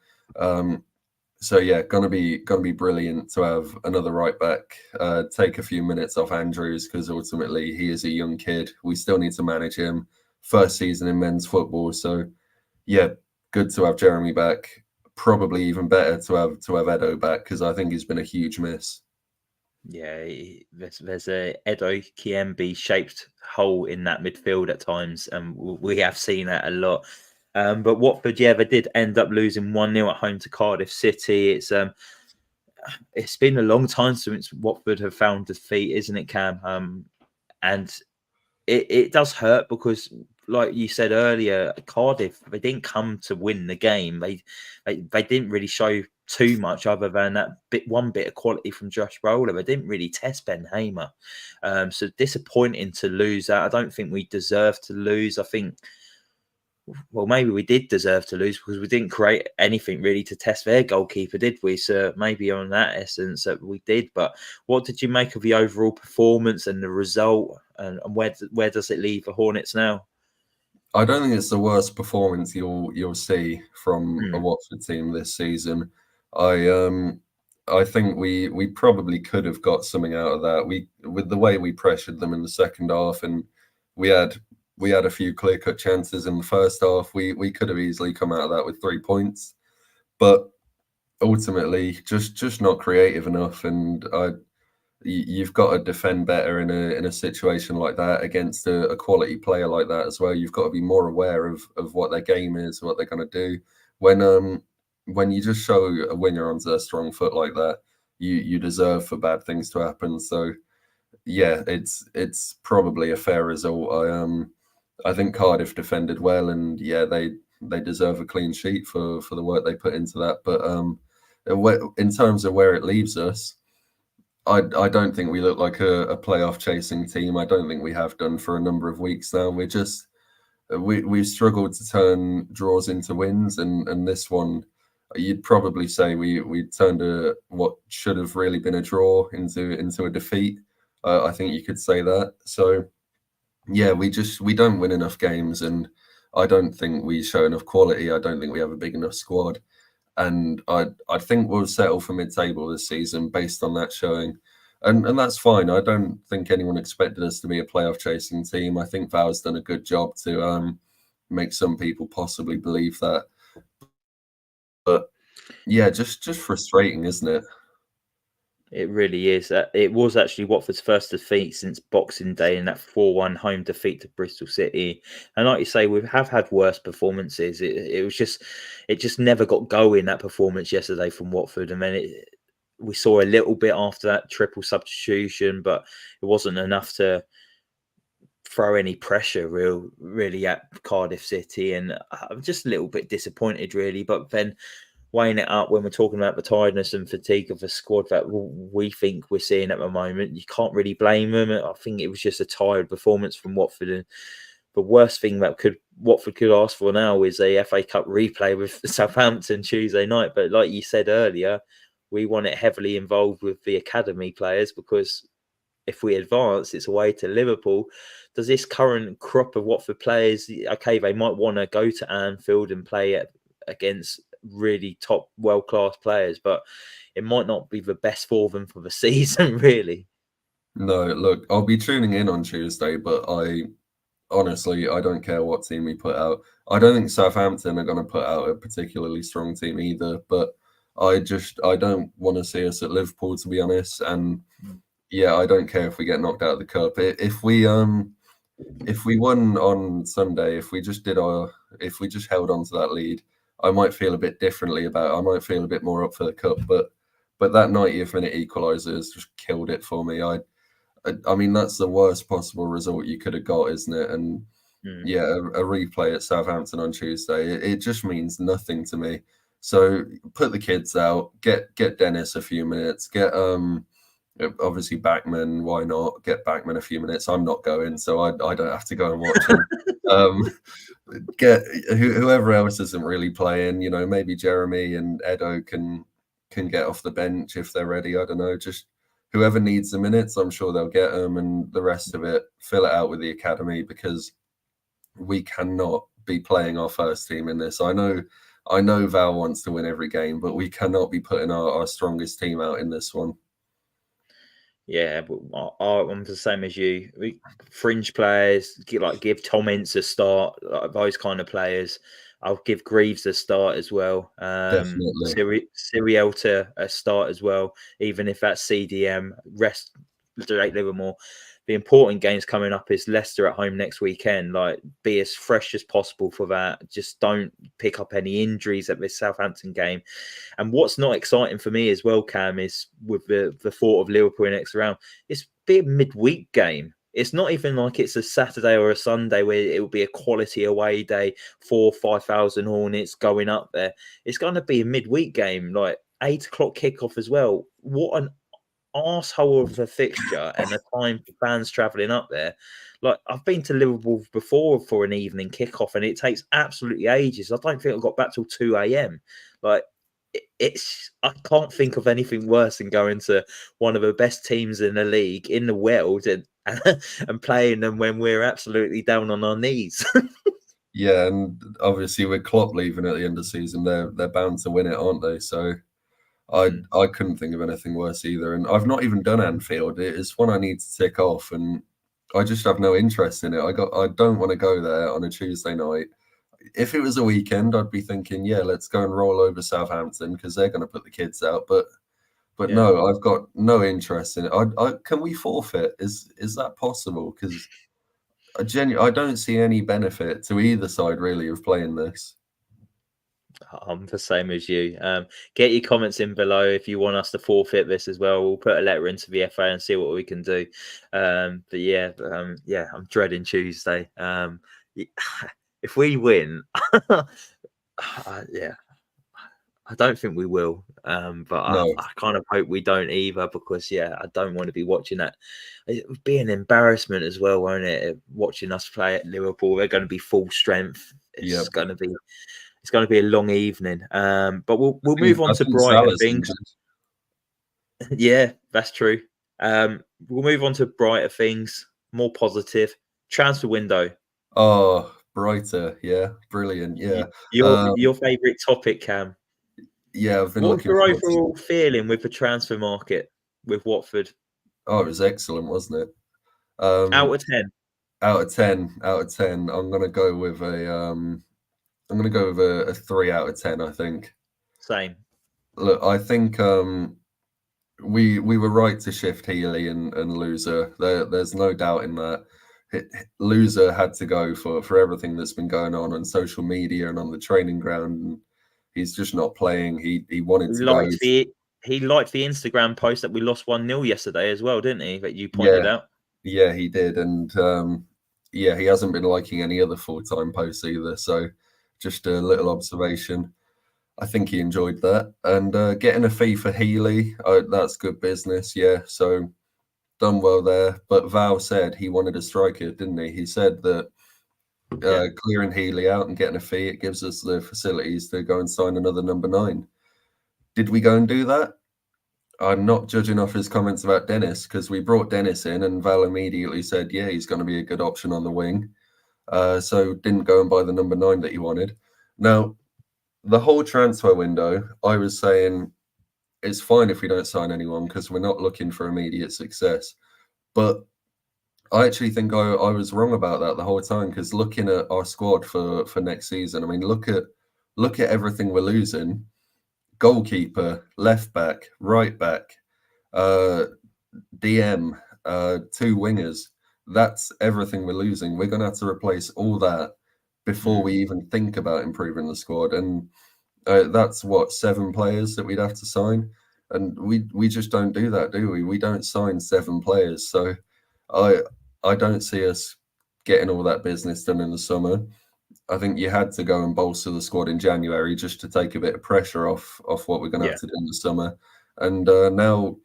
So yeah, gonna be brilliant to have another right back. Take a few minutes off Andrews, because ultimately he is a young kid. We still need to manage him. First season in men's football, so yeah, good to have Jeremy back. Probably even better to have Edo back, because I think he's been a huge miss. Yeah, there's a Edo Kiembe shaped hole in that midfield at times, and we have seen that a lot. But Watford, yeah, they did end up losing 1-0 at home to Cardiff City. It's been a long time since Watford have found defeat, isn't it, Cam? And it does hurt because, like you said earlier, Cardiff, they didn't come to win the game. They didn't really show too much other than that one bit of quality from Josh Bowler. They didn't really test Ben Hamer. So disappointing to lose that. I don't think we deserve to lose. I think, well, maybe we did deserve to lose because we didn't create anything really to test their goalkeeper, did we? So maybe on that essence that we did. But what did you make of the overall performance and the result, and where does it leave the Hornets now? I don't think it's the worst performance you'll see from a Watford team this season. I think we probably could have got something out of that. With the way we pressured them in the second half, and we had a few clear-cut chances in the first half. We could have easily come out of that with 3 points, but ultimately just not creative enough. And you've got to defend better in a situation like that against a quality player like that as well. You've got to be more aware of what their game is, what they're going to do. When you just show a winger onto a strong foot like that, you deserve for bad things to happen. So yeah, it's probably a fair result. I think Cardiff defended well, and yeah, they deserve a clean sheet for the work they put into that. But in terms of where it leaves us, I don't think we look like a playoff chasing team. I don't think we have done for a number of weeks now. We've struggled to turn draws into wins, and this one, you'd probably say we turned what should have really been a draw into a defeat. I think you could say that. So yeah, we don't win enough games, and I don't think we show enough quality. I don't think we have a big enough squad. And I think we'll settle for mid-table this season based on that showing, and that's fine. I don't think anyone expected us to be a playoff chasing team. I think Val's done a good job to make some people possibly believe that. But yeah, just frustrating, isn't it? It really is. It was actually Watford's first defeat since Boxing Day in that 4-1 home defeat to Bristol City. And like you say, we have had worse performances. It just never got going, that performance yesterday from Watford. And then we saw a little bit after that triple substitution, but it wasn't enough to throw any pressure really at Cardiff City. And I'm just a little bit disappointed, really. But then weighing it up when we're talking about the tiredness and fatigue of the squad that we think we're seeing at the moment, you can't really blame them. I think it was just a tired performance from Watford. And the worst thing that Watford could ask for now is a FA Cup replay with Southampton Tuesday night. But like you said earlier, we want it heavily involved with the academy players, because if we advance, it's away to Liverpool. Does this current crop of Watford players, okay, they might want to go to Anfield and play against really top world-class players, but it might not be the best for them for the season, really. No, look, I'll be tuning in on Tuesday, but honestly, I don't care what team we put out. I don't think Southampton are going to put out a particularly strong team either, but I don't want to see us at Liverpool, to be honest. And yeah, I don't care if we get knocked out of the cup. If we won on Sunday, if we just held on to that lead, I might feel a bit differently about it. I might feel a bit more up for the cup, but that 90th minute equaliser has just killed it for me. I mean, that's the worst possible result you could have got, isn't it? And yeah, a replay at Southampton on Tuesday, it just means nothing to me. So put the kids out, get Dennis a few minutes, get obviously Backman. Why not get Backman a few minutes? I'm not going, so I don't have to go and watch him. Get whoever else isn't really playing, maybe Jeremy and Edo can get off the bench if they're ready. I don't know, just whoever needs the minutes, I'm sure they'll get them, and the rest of it, fill it out with the academy, because we cannot be playing our first team in this. I know Val wants to win every game, but we cannot be putting our strongest team out in this one. Yeah, but I'm the same as you. Fringe players, give Tom Ince a start, those kind of players. I'll give Greaves a start as well. Definitely. Sirielta a start as well, even if that's CDM. Rest Drake Livermore. The important games coming up is Leicester at home next weekend. Be as fresh as possible for that. Just don't pick up any injuries at this Southampton game. And what's not exciting for me as well, Cam, is with the thought of Liverpool next round, it's be a midweek game. It's not even like it's a Saturday or a Sunday where it will be a quality away day, 4,000-5,000 Hornets going up there. It's going to be a midweek game. 8 o'clock kickoff as well. What an arsehole of a fixture and a time for fans travelling up there. Like, I've been to Liverpool before for an evening kickoff, and it takes absolutely ages. I don't think I got back till 2 a.m. Like, I can't think of anything worse than going to one of the best teams in the league, in the world, and and playing them when we're absolutely down on our knees. Yeah, and obviously with Klopp leaving at the end of the season, they're bound to win it, aren't they? So I couldn't think of anything worse either. And I've not even done Anfield. It's one I need to tick off, and I just have no interest in it. I don't want to go there on a Tuesday night. If it was a weekend, I'd be thinking, yeah, let's go and roll over Southampton because they're going to put the kids out. But Yeah. no, I've got no interest in it. Can we forfeit? Is that possible? Because I don't see any benefit to either side really of playing this. I'm the same as you. Get your comments in below if you want us to forfeit this as well. We'll put a letter into the FA and see what we can do. But yeah, I'm dreading Tuesday. If we win, yeah, I don't think we will. But No. I kind of hope we don't either, because I don't want to be watching that. It would be an embarrassment as well, won't it? Watching us play at Liverpool, they're going to be full strength. It's going to be a long evening. But we'll move on to brighter things. Yeah, that's true. We'll move on to brighter things, more positive. Transfer window. Oh, brighter. Yeah, brilliant. Yeah. Your favourite topic, Cam. Yeah, I've been What was looking your forward overall feeling with the transfer market with Watford? Oh, it was excellent, wasn't it? Out of 10. Out of 10. Out of 10. I'm gonna go with a 3 out of 10, I think. Same. Look, I think we were right to shift Healy and Loser. There's no doubt in that. Loser had to go for everything that's been going on social media and on the training ground. And he's just not playing. He wanted to go. He liked the Instagram post that we lost 1-0 yesterday as well, didn't he? That you pointed out. Yeah, he did. And he hasn't been liking any other full-time posts either. So just a little observation. I think he enjoyed that. And getting a fee for Healy, that's good business. Yeah, so done well there. But Val said he wanted a striker, didn't he? He said that clearing Healy out and getting a fee, it gives us the facilities to go and sign another number 9. Did we go and do that? I'm not judging off his comments about Dennis, because we brought Dennis in and Val immediately said, yeah, he's going to be a good option on the wing. So didn't go and buy the number 9 that he wanted. Now, the whole transfer window, I was saying it's fine if we don't sign anyone because we're not looking for immediate success. But I actually think I was wrong about that the whole time, because looking at our squad for next season, I mean, look at everything we're losing. Goalkeeper, left back, right back, DM, 2 wingers. That's everything we're losing. We're going to have to replace all that before we even think about improving the squad. And that's 7 players that we'd have to sign. And we just don't do that, do we? We don't sign 7 players. So I don't see us getting all that business done in the summer. I think you had to go and bolster the squad in January just to take a bit of pressure off what we're going to have to do in the summer. And now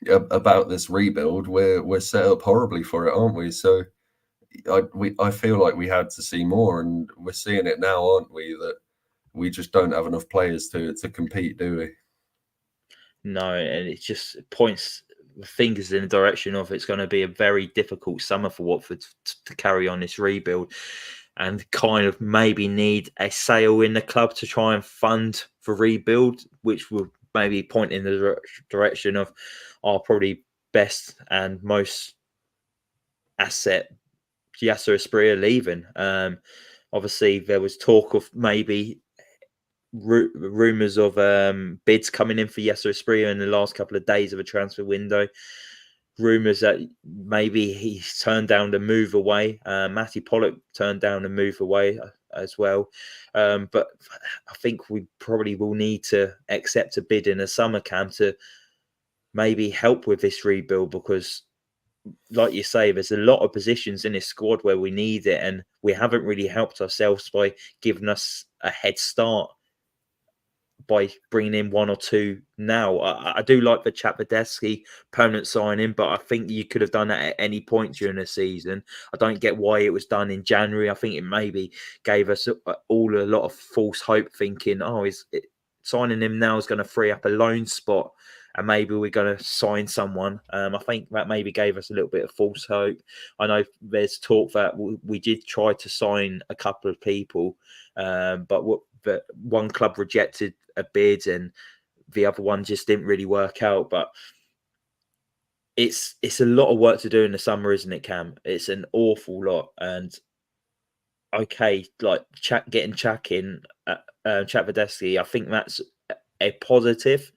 about this rebuild, we're set up horribly for it, aren't we? So I feel like we had to see more, and we're seeing it now, aren't we? That we just don't have enough players to compete, do we? No, and it just points fingers in the direction of it's going to be a very difficult summer for Watford to carry on this rebuild, and kind of maybe need a sale in the club to try and fund for rebuild, which will maybe point in the direction of our probably best and most asset, Yasser Asprilla, leaving. Obviously, there was talk of maybe rumours of bids coming in for Yasser Asprilla in the last couple of days of a transfer window. Rumours that maybe he's turned down the move away. Matty Pollock turned down the move away as well. But I think we probably will need to accept a bid in a summer camp to maybe help with this rebuild, because like you say, there's a lot of positions in this squad where we need it, and we haven't really helped ourselves by giving us a head start. by bringing in one or two now. I do like the Chapadesky permanent signing, but I think you could have done that at any point during the season. I don't get why it was done in January. I think it maybe gave us all a lot of false hope, thinking, signing him now is going to free up a loan spot and maybe we're going to sign someone. I think that maybe gave us a little bit of false hope. I know there's talk that we did try to sign a couple of people, but one club rejected a bid and the other one just didn't really work out. But it's a lot of work to do in the summer, isn't it, Cam? It's an awful lot. And okay, like getting Chak in, Chapadesky, I think that's a positive.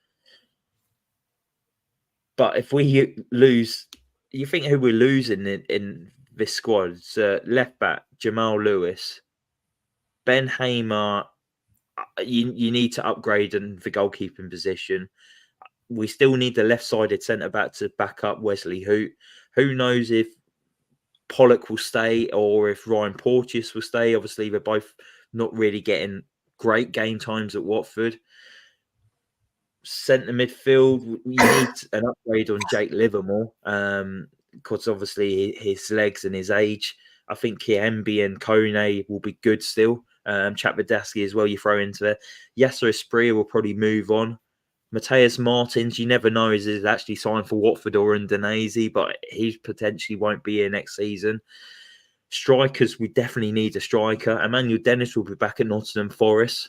But if we lose, you think who we're losing in this squad? It's left back Jamal Lewis, Ben Hamer. You need to upgrade in the goalkeeping position. We still need the left-sided centre back to back up Wesley Hoot. Who knows if Pollock will stay or if Ryan Porteous will stay? Obviously, they're both not really getting great game times at Watford. Centre midfield, you need an upgrade on Jake Livermore because obviously his legs and his age. I think Kiembe and Kone will be good still. Chapadesky as well, you throw into there. Yasser Espria will probably move on. Mateus Martins, you never know, is actually signed for Watford or Udinese, but he potentially won't be here next season. Strikers, we definitely need a striker. Emmanuel Dennis will be back at Nottingham Forest.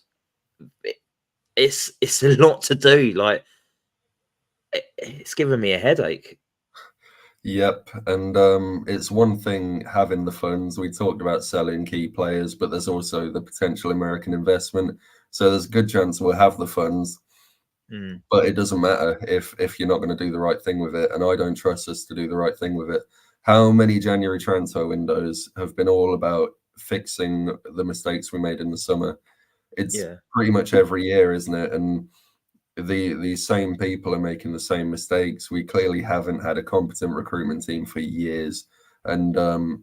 It's a lot to do. Like, it's giving me a headache. Yep, and it's one thing having the funds. We talked about selling key players, but there's also the potential American investment. So there's a good chance we'll have the funds, but it doesn't matter if you're not going to do the right thing with it. And I don't trust us to do the right thing with it. How many January transfer windows have been all about fixing the mistakes we made in the summer? It's pretty much every year, isn't it? And the same people are making the same mistakes. We clearly haven't had a competent recruitment team for years, and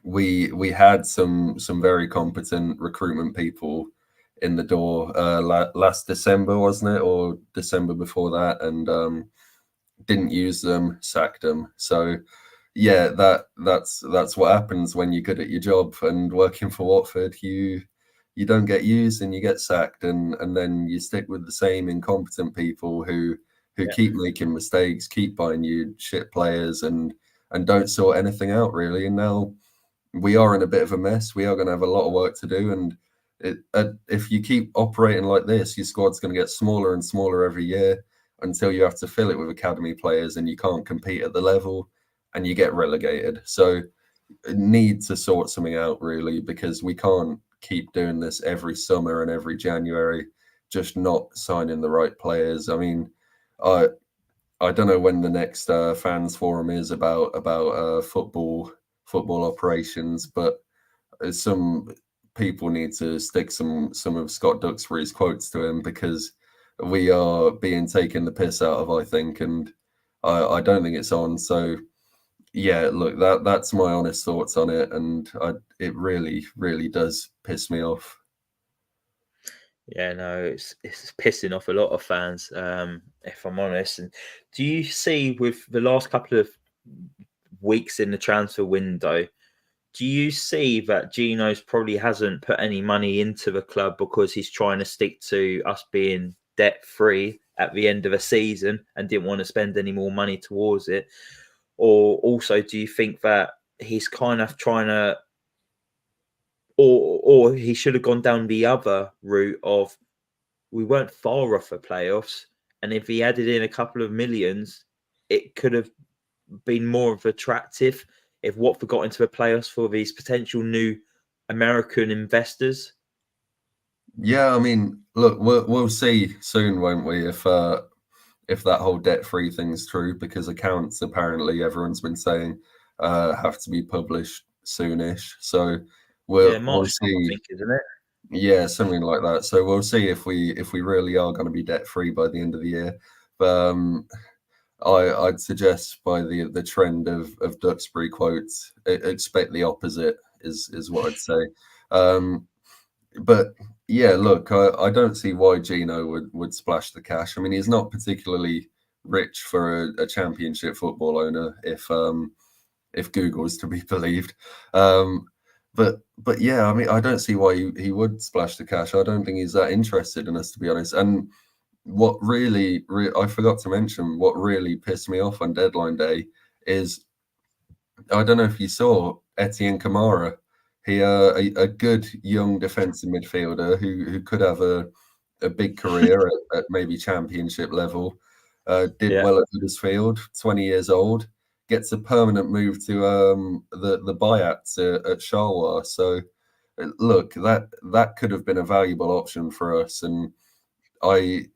we had some very competent recruitment people in the door last December, wasn't it, or December before that, and didn't use them, sacked them. So yeah, that's what happens when you're good at your job and working for Watford. You don't get used and you get sacked, and then you stick with the same incompetent people who keep making mistakes, keep buying you shit players, and don't sort anything out really. And now we are in a bit of a mess. We are going to have a lot of work to do, and if you keep operating like this, your squad's going to get smaller and smaller every year until you have to fill it with academy players, and you can't compete at the level, and you get relegated. So need to sort something out really, because we can't keep doing this every summer and every January, just not signing the right players. I mean, I don't know when the next fans forum is about football operations, but some people need to stick some of Scott Duxbury's quotes to him, because we are being taken the piss out of, I think, and I don't think it's on. So yeah, look, that's my honest thoughts on it, and it really, really does piss me off. Yeah, no, it's pissing off a lot of fans, if I'm honest. And do you see with the last couple of weeks in the transfer window, do you see that Gino's probably hasn't put any money into the club because he's trying to stick to us being debt free at the end of a season and didn't want to spend any more money towards it? Or also, do you think that he's kind of trying to, or he should have gone down the other route of, we weren't far off the playoffs, and if he added in a couple of millions, it could have been more of attractive if Watford got into the playoffs for these potential new American investors? Yeah, I mean, look, we'll see soon, won't we? If that whole debt-free thing's true, because accounts apparently everyone's been saying have to be published soonish. So we'll March, see. I think, isn't it? Yeah, something like that. So we'll see if we really are going to be debt-free by the end of the year. But I'd suggest by the trend of Duxbury quotes, expect the opposite is what I'd say. But Yeah, look, I don't see why Gino would splash the cash. I mean, he's not particularly rich for a championship football owner, if Google is to be believed. Um, but yeah, I mean, I don't see why he would splash the cash. I don't think he's that interested in us, to be honest. And what really, I forgot to mention, what really pissed me off on deadline day is, I don't know if you saw Etienne Kamara. He a good young defensive midfielder who could have a big career at maybe championship level. Did Yeah. well at Huddersfield, 20 years old, gets a permanent move to the Bayats at Charleroi. So look, that could have been a valuable option for us. And I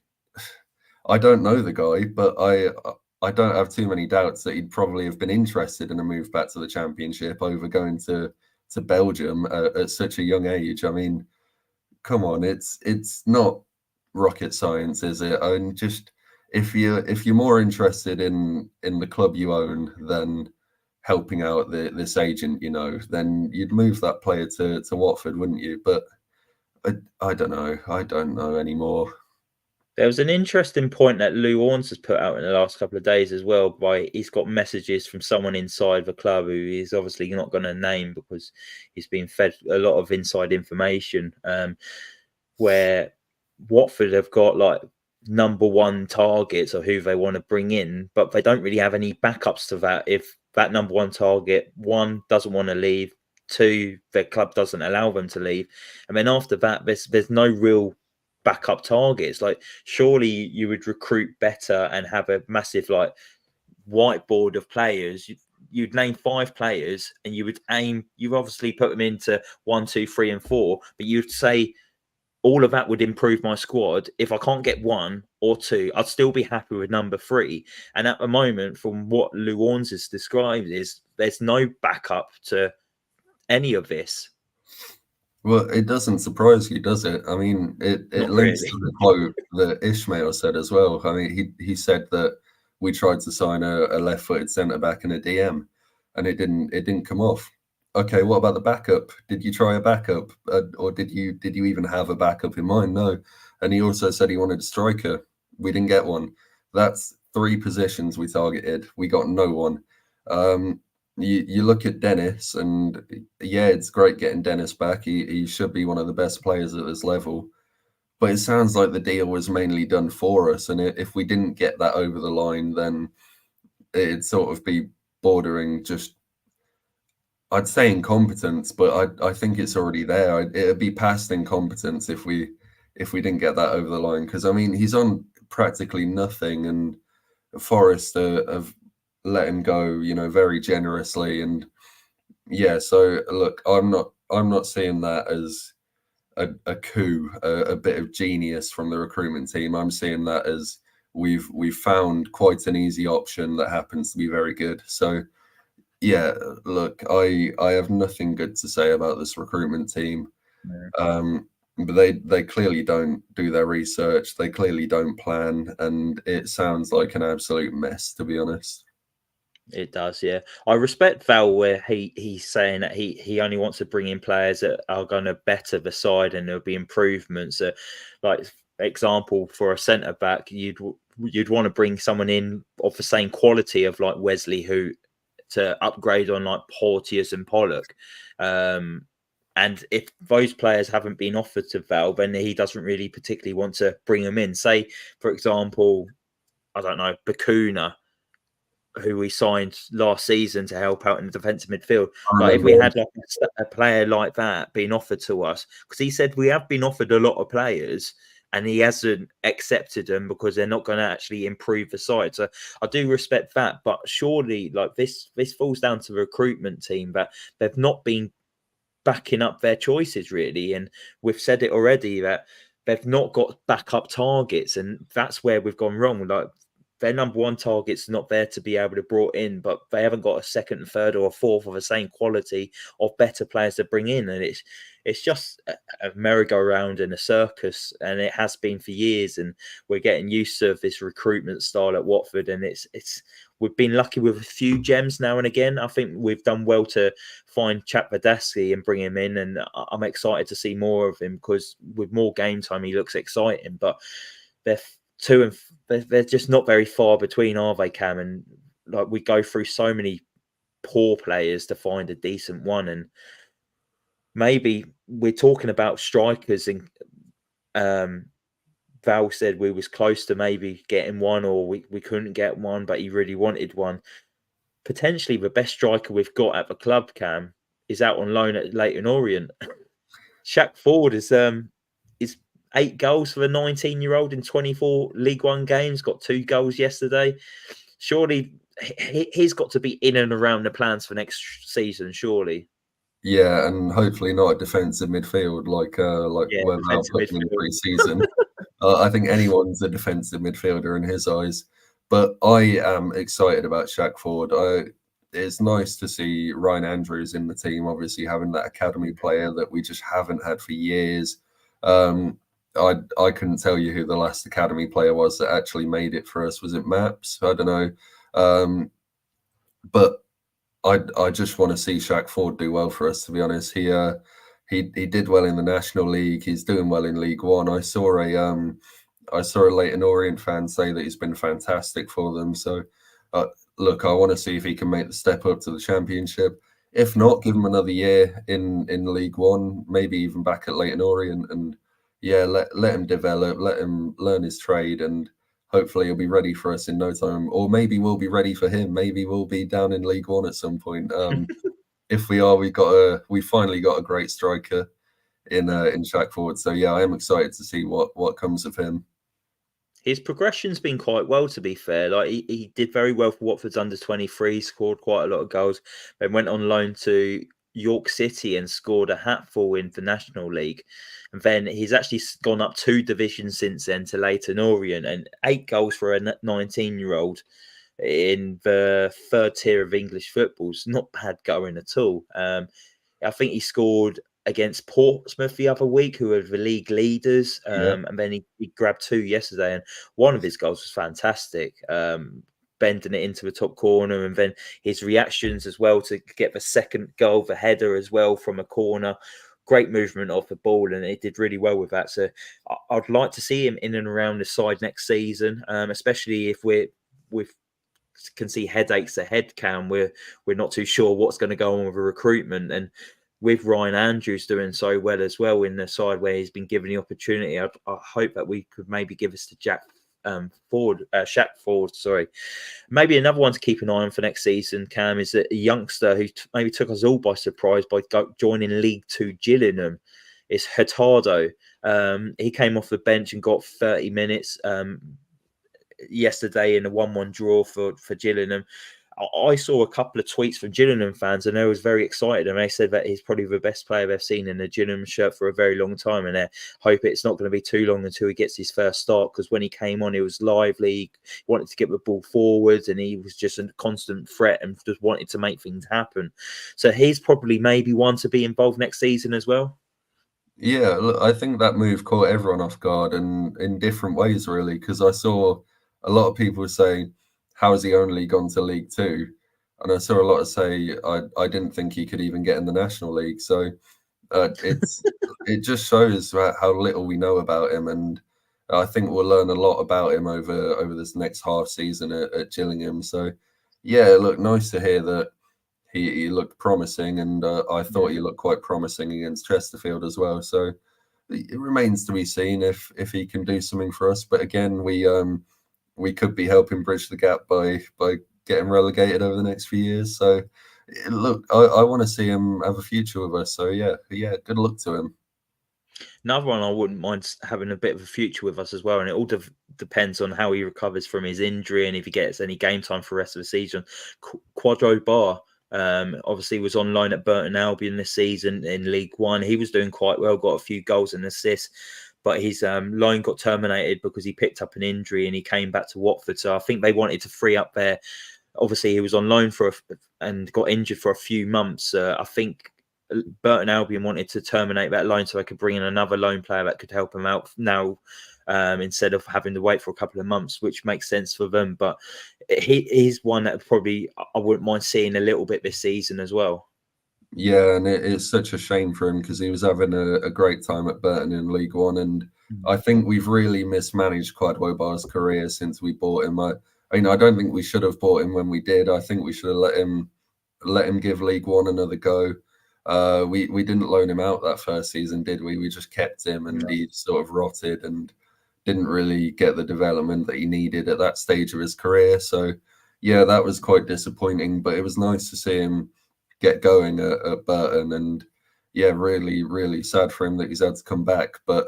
I don't know the guy, but I don't have too many doubts that he'd probably have been interested in a move back to the Championship over going to Belgium at such a young age. I mean, come on, it's not rocket science, is it? And just if you're more interested in the club you own than helping out this agent, then you'd move that player to Watford, wouldn't you? But I don't know. I don't know anymore. There was an interesting point that Lou Orns has put out in the last couple of days as well. By he's got messages from someone inside the club who he's obviously not going to name because he's been fed a lot of inside information. Where Watford have got like number one targets of who they want to bring in, but they don't really have any backups to that. If that number one target, one, doesn't want to leave, two, their club doesn't allow them to leave, and then after that, there's no real backup targets. Like surely you would recruit better and have a massive like whiteboard of players. You'd name 5 players and you would aim, you obviously put them into 1, 2, 3, and 4, but you'd say all of that would improve my squad. If I can't get 1 or 2, I'd still be happy with number 3. And at the moment, from what Lou Orns has described, is there's no backup to any of this. Well, it doesn't surprise you, does it? I mean, it Not links really. to the quote that Ishmael said as well. I mean, he said that we tried to sign a left-footed centre back in a DM, and it didn't come off. Okay, what about the backup? Did you try a backup, or did you even have a backup in mind? No. And he also said he wanted a striker. We didn't get one. That's 3 positions we targeted. We got no one. You look at Dennis, and yeah, it's great getting Dennis back. He should be one of the best players at this level. But it sounds like the deal was mainly done for us, and if we didn't get that over the line, then it'd sort of be bordering just, I'd say, incompetence, but I think it's already there. It'd be past incompetence if we didn't get that over the line. Because I mean, he's on practically nothing, and Forest have let him go, very generously. And yeah, so look, I'm not seeing that as a coup, a bit of genius from the recruitment team. I'm seeing that as we've found quite an easy option that happens to be very good. So yeah, look, I have nothing good to say about this recruitment team. But they clearly don't do their research. They clearly don't plan, and it sounds like an absolute mess, to be honest. It does, yeah. I respect Val where he's saying that he only wants to bring in players that are going to better the side and there'll be improvements. Like example for a centre back, you'd want to bring someone in of the same quality of like Wesley, who to upgrade on like Porteous and Pollock. And if those players haven't been offered to Val, then he doesn't really particularly want to bring them in. Say, for example, I don't know, Bakuna, who we signed last season to help out in the defensive midfield. I Like if remember we had like a player like that being offered to us, because he said we have been offered a lot of players and he hasn't accepted them because they're not going to actually improve the side. So I do respect that, but surely like this falls down to the recruitment team that they've not been backing up their choices really, and we've said it already that they've not got backup targets, and that's where we've gone wrong. Like their number one target's not there to be able to brought in, but they haven't got a second and third or a fourth of the same quality of better players to bring in. And it's just a merry-go-round and a circus, and it has been for years. And we're getting used to this recruitment style at Watford, and we've been lucky with a few gems now and again. I think we've done well to find Chap Vadasky and bring him in, and I'm excited to see more of him because with more game time, he looks exciting. But they're just not very far between, are they, Cam? And like we go through so many poor players to find a decent one, and maybe we're talking about strikers, and Val said we was close to maybe getting one, or we couldn't get one, but he really wanted one. Potentially the best striker we've got at the club, Cam, is out on loan at Leighton Orient. Shaq Ford is 8 goals for the 19-year-old in 24 League One games, got 2 goals yesterday. Surely he's got to be in and around the plans for next season, surely. Yeah, and hopefully not a defensive midfield like where Val put him in pre-season. I think anyone's a defensive midfielder in his eyes. But I am excited about Shaq Ford. It's nice to see Ryan Andrews in the team, obviously having that academy player that we just haven't had for years. I couldn't tell you who the last academy player was that actually made it for us. Was it Maps? I don't know. But I just want to see Shaq Ford do well for us, to be honest. He did well in the National League. He's doing well in League One. I saw a Leighton Orient fan say that he's been fantastic for them. So look, I want to see if he can make the step up to the Championship. If not, give him another year in League One, maybe even back at Leighton Orient, and yeah, let him develop, let him learn his trade, and hopefully he'll be ready for us in no time. Or maybe we'll be ready for him. Maybe we'll be down in League One at some point. If we are, we finally got a great striker in Shaq Ford. So yeah, I am excited to see what comes of him. His progression's been quite well, to be fair. Like he did very well for Watford's under-23, scored quite a lot of goals, then went on loan to York City and scored a hatful in the National League. And then he's actually gone up 2 divisions since then to Leighton Orient, and 8 goals for a 19-year-old in the 3rd tier of English football's not bad going at all. I think he scored against Portsmouth the other week, who are the league leaders, and then he grabbed 2 yesterday, and one of his goals was fantastic. Bending it into the top corner, and then his reactions as well to get the second goal, the header as well from a corner. Great movement off the ball, and it did really well with that. So I'd like to see him in and around the side next season, especially if we can see headaches ahead, Cam. We're not too sure what's going to go on with the recruitment, and with Ryan Andrews doing so well as well in the side where he's been given the opportunity, I hope that we could maybe give us to Shaq Ford, sorry. Maybe another one to keep an eye on for next season, Cam, is a youngster who maybe took us all by surprise by joining League Two Gillingham. It's Hurtado. He came off the bench and got 30 minutes yesterday in a 1-1 draw for Gillingham. I saw a couple of tweets from Gillingham fans, and they was very excited, and they said that he's probably the best player they've seen in a Gillingham shirt for a very long time, and they hope it's not going to be too long until he gets his first start, because when he came on, he was lively, he wanted to get the ball forwards, and he was just a constant threat and just wanted to make things happen. So he's probably maybe one to be involved next season as well. Yeah, look, I think that move caught everyone off guard, and in different ways, really, because I saw a lot of people saying, how has he only gone to League Two? And I saw a lot of say, I didn't think he could even get in the National League. So it just shows how little we know about him, and I think we'll learn a lot about him over this next half season at Gillingham. So yeah, look, nice to hear that he looked promising, and I thought he looked quite promising against Chesterfield as well. So it remains to be seen if he can do something for us. But again, we could be helping bridge the gap by getting relegated over the next few years. So look, I want to see him have a future with us. So yeah, good luck to him. Another one I wouldn't mind having a bit of a future with us as well, and it all depends on how he recovers from his injury and if he gets any game time for the rest of the season. Quadro Bar obviously was on loan at Burton Albion this season in League One. He was doing quite well, got a few goals and assists. but his loan got terminated because he picked up an injury and he came back to Watford. So I think they wanted to free up their. Obviously, he was on loan and got injured for a few months. I think Burton Albion wanted to terminate that loan so they could bring in another loan player that could help him out now, instead of having to wait for a couple of months, which makes sense for them. But he's one that probably I wouldn't mind seeing a little bit this season as well. Yeah, and it's such a shame for him because he was having a great time at Burton in League One, and I think we've really mismanaged Kwadwo Bar's career since we bought him. I don't think we should have bought him when we did. I think we should have let him give League One another go. We didn't loan him out that first season, did we? We just kept him, and he sort of rotted and didn't really get the development that he needed at that stage of his career. So, yeah, that was quite disappointing. But it was nice to see him get going at Burton, and yeah, really, really sad for him that he's had to come back. But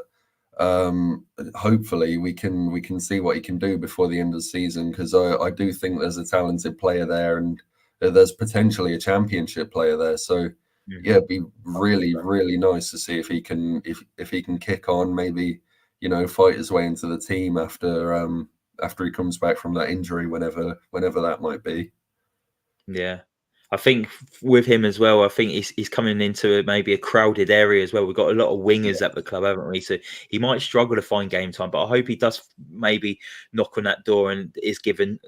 hopefully we can see what he can do before the end of the season, because I do think there's a talented player there, and there's potentially a championship player there. So yeah, it'd be really, really nice to see if he can if he can kick on, maybe, fight his way into the team after he comes back from that injury, whenever that might be. Yeah. I think with him as well, I think he's coming into maybe a crowded area as well. We've got a lot of wingers at the club, haven't we? So he might struggle to find game time, but I hope he does maybe knock on that door and is given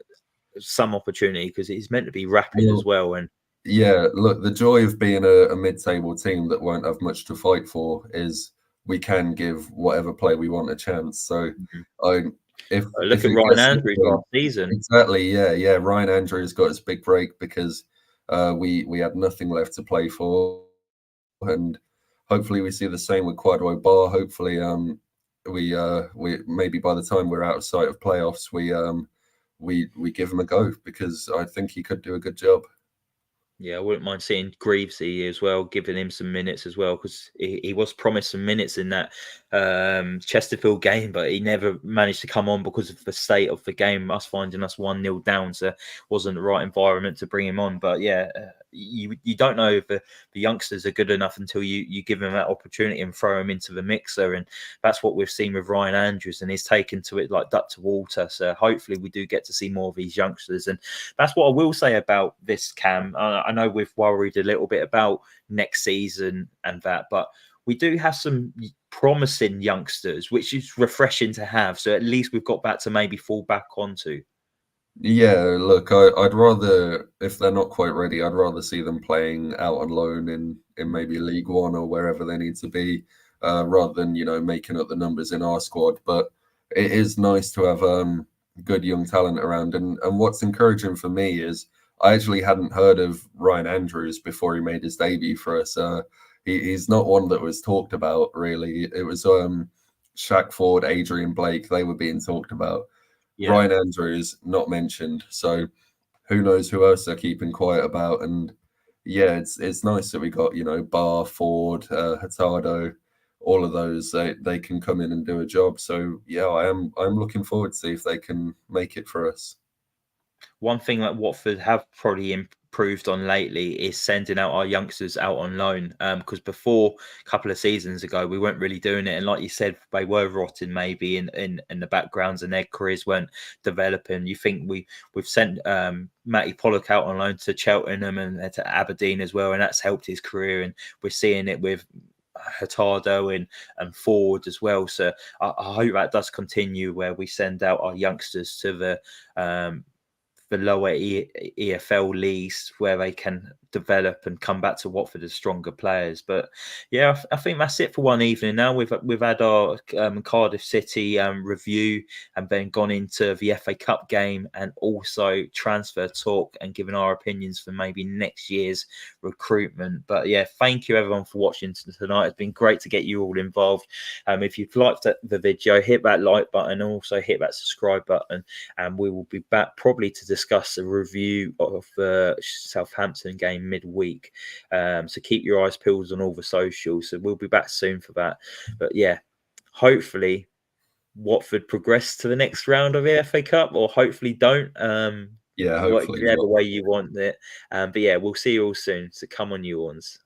some opportunity, because he's meant to be rapid as well. And yeah, look, the joy of being a mid-table team that won't have much to fight for is we can give whatever player we want a chance. So if look at Ryan Andrews last season. Exactly, yeah. Ryan Andrews got his big break because we had nothing left to play for, and hopefully we see the same with Kwadwo Bar. Hopefully, we maybe by the time we're out of sight of playoffs, we give him a go, because I think he could do a good job. Yeah, I wouldn't mind seeing Greavesy as well, giving him some minutes as well, because he was promised some minutes in that Chesterfield game, but he never managed to come on because of the state of the game, us finding us 1-0 down, so wasn't the right environment to bring him on. But yeah, you don't know if the youngsters are good enough until you give them that opportunity and throw them into the mixer, and that's what we've seen with Ryan Andrews, and he's taken to it like duck to water. So hopefully we do get to see more of these youngsters, and that's what I will say about this, Cam. I know we've worried a little bit about next season and that, but we do have some promising youngsters, which is refreshing to have. So at least we've got that to maybe fall back onto. Yeah, look, I'd rather, if they're not quite ready, I'd rather see them playing out on loan in maybe League One or wherever they need to be, rather than, making up the numbers in our squad. But it is nice to have good young talent around. And what's encouraging for me is I actually hadn't heard of Ryan Andrews before he made his debut for us. He's not one that was talked about, really. It was Shaq Ford, Adrian Blake, they were being talked about. Yeah. Ryan Andrews not mentioned, so who knows who else they're keeping quiet about. And yeah, it's nice that we got Barr, Ford, Hurtado, all of those. They can come in and do a job. So yeah, I'm looking forward to see if they can make it for us. One thing that Watford have probably improved on lately is sending out our youngsters out on loan. Because before, a couple of seasons ago, we weren't really doing it, and like you said, they were rotting maybe in the backgrounds, and their careers weren't developing. You think we've sent Matty Pollock out on loan to Cheltenham and to Aberdeen as well, and that's helped his career. And we're seeing it with Hurtado and Ford as well. So I hope that does continue, where we send out our youngsters to the lower EFL leagues, where they can develop and come back to Watford as stronger players. But yeah, I think that's it for one evening. Now we've had our Cardiff City review, and then gone into the FA Cup game, and also transfer talk, and given our opinions for maybe next year's recruitment. But yeah, thank you everyone for watching tonight. It's been great to get you all involved. If you've liked the video, hit that like button, and also hit that subscribe button, and we will be back probably to discuss a review of the Southampton game midweek. So keep your eyes peeled on all the socials. So we'll be back soon for that. But yeah, hopefully Watford progress to the next round of the FA Cup, or hopefully don't. Yeah, hopefully whatever way you want it. But yeah, we'll see you all soon. So come on, you ones.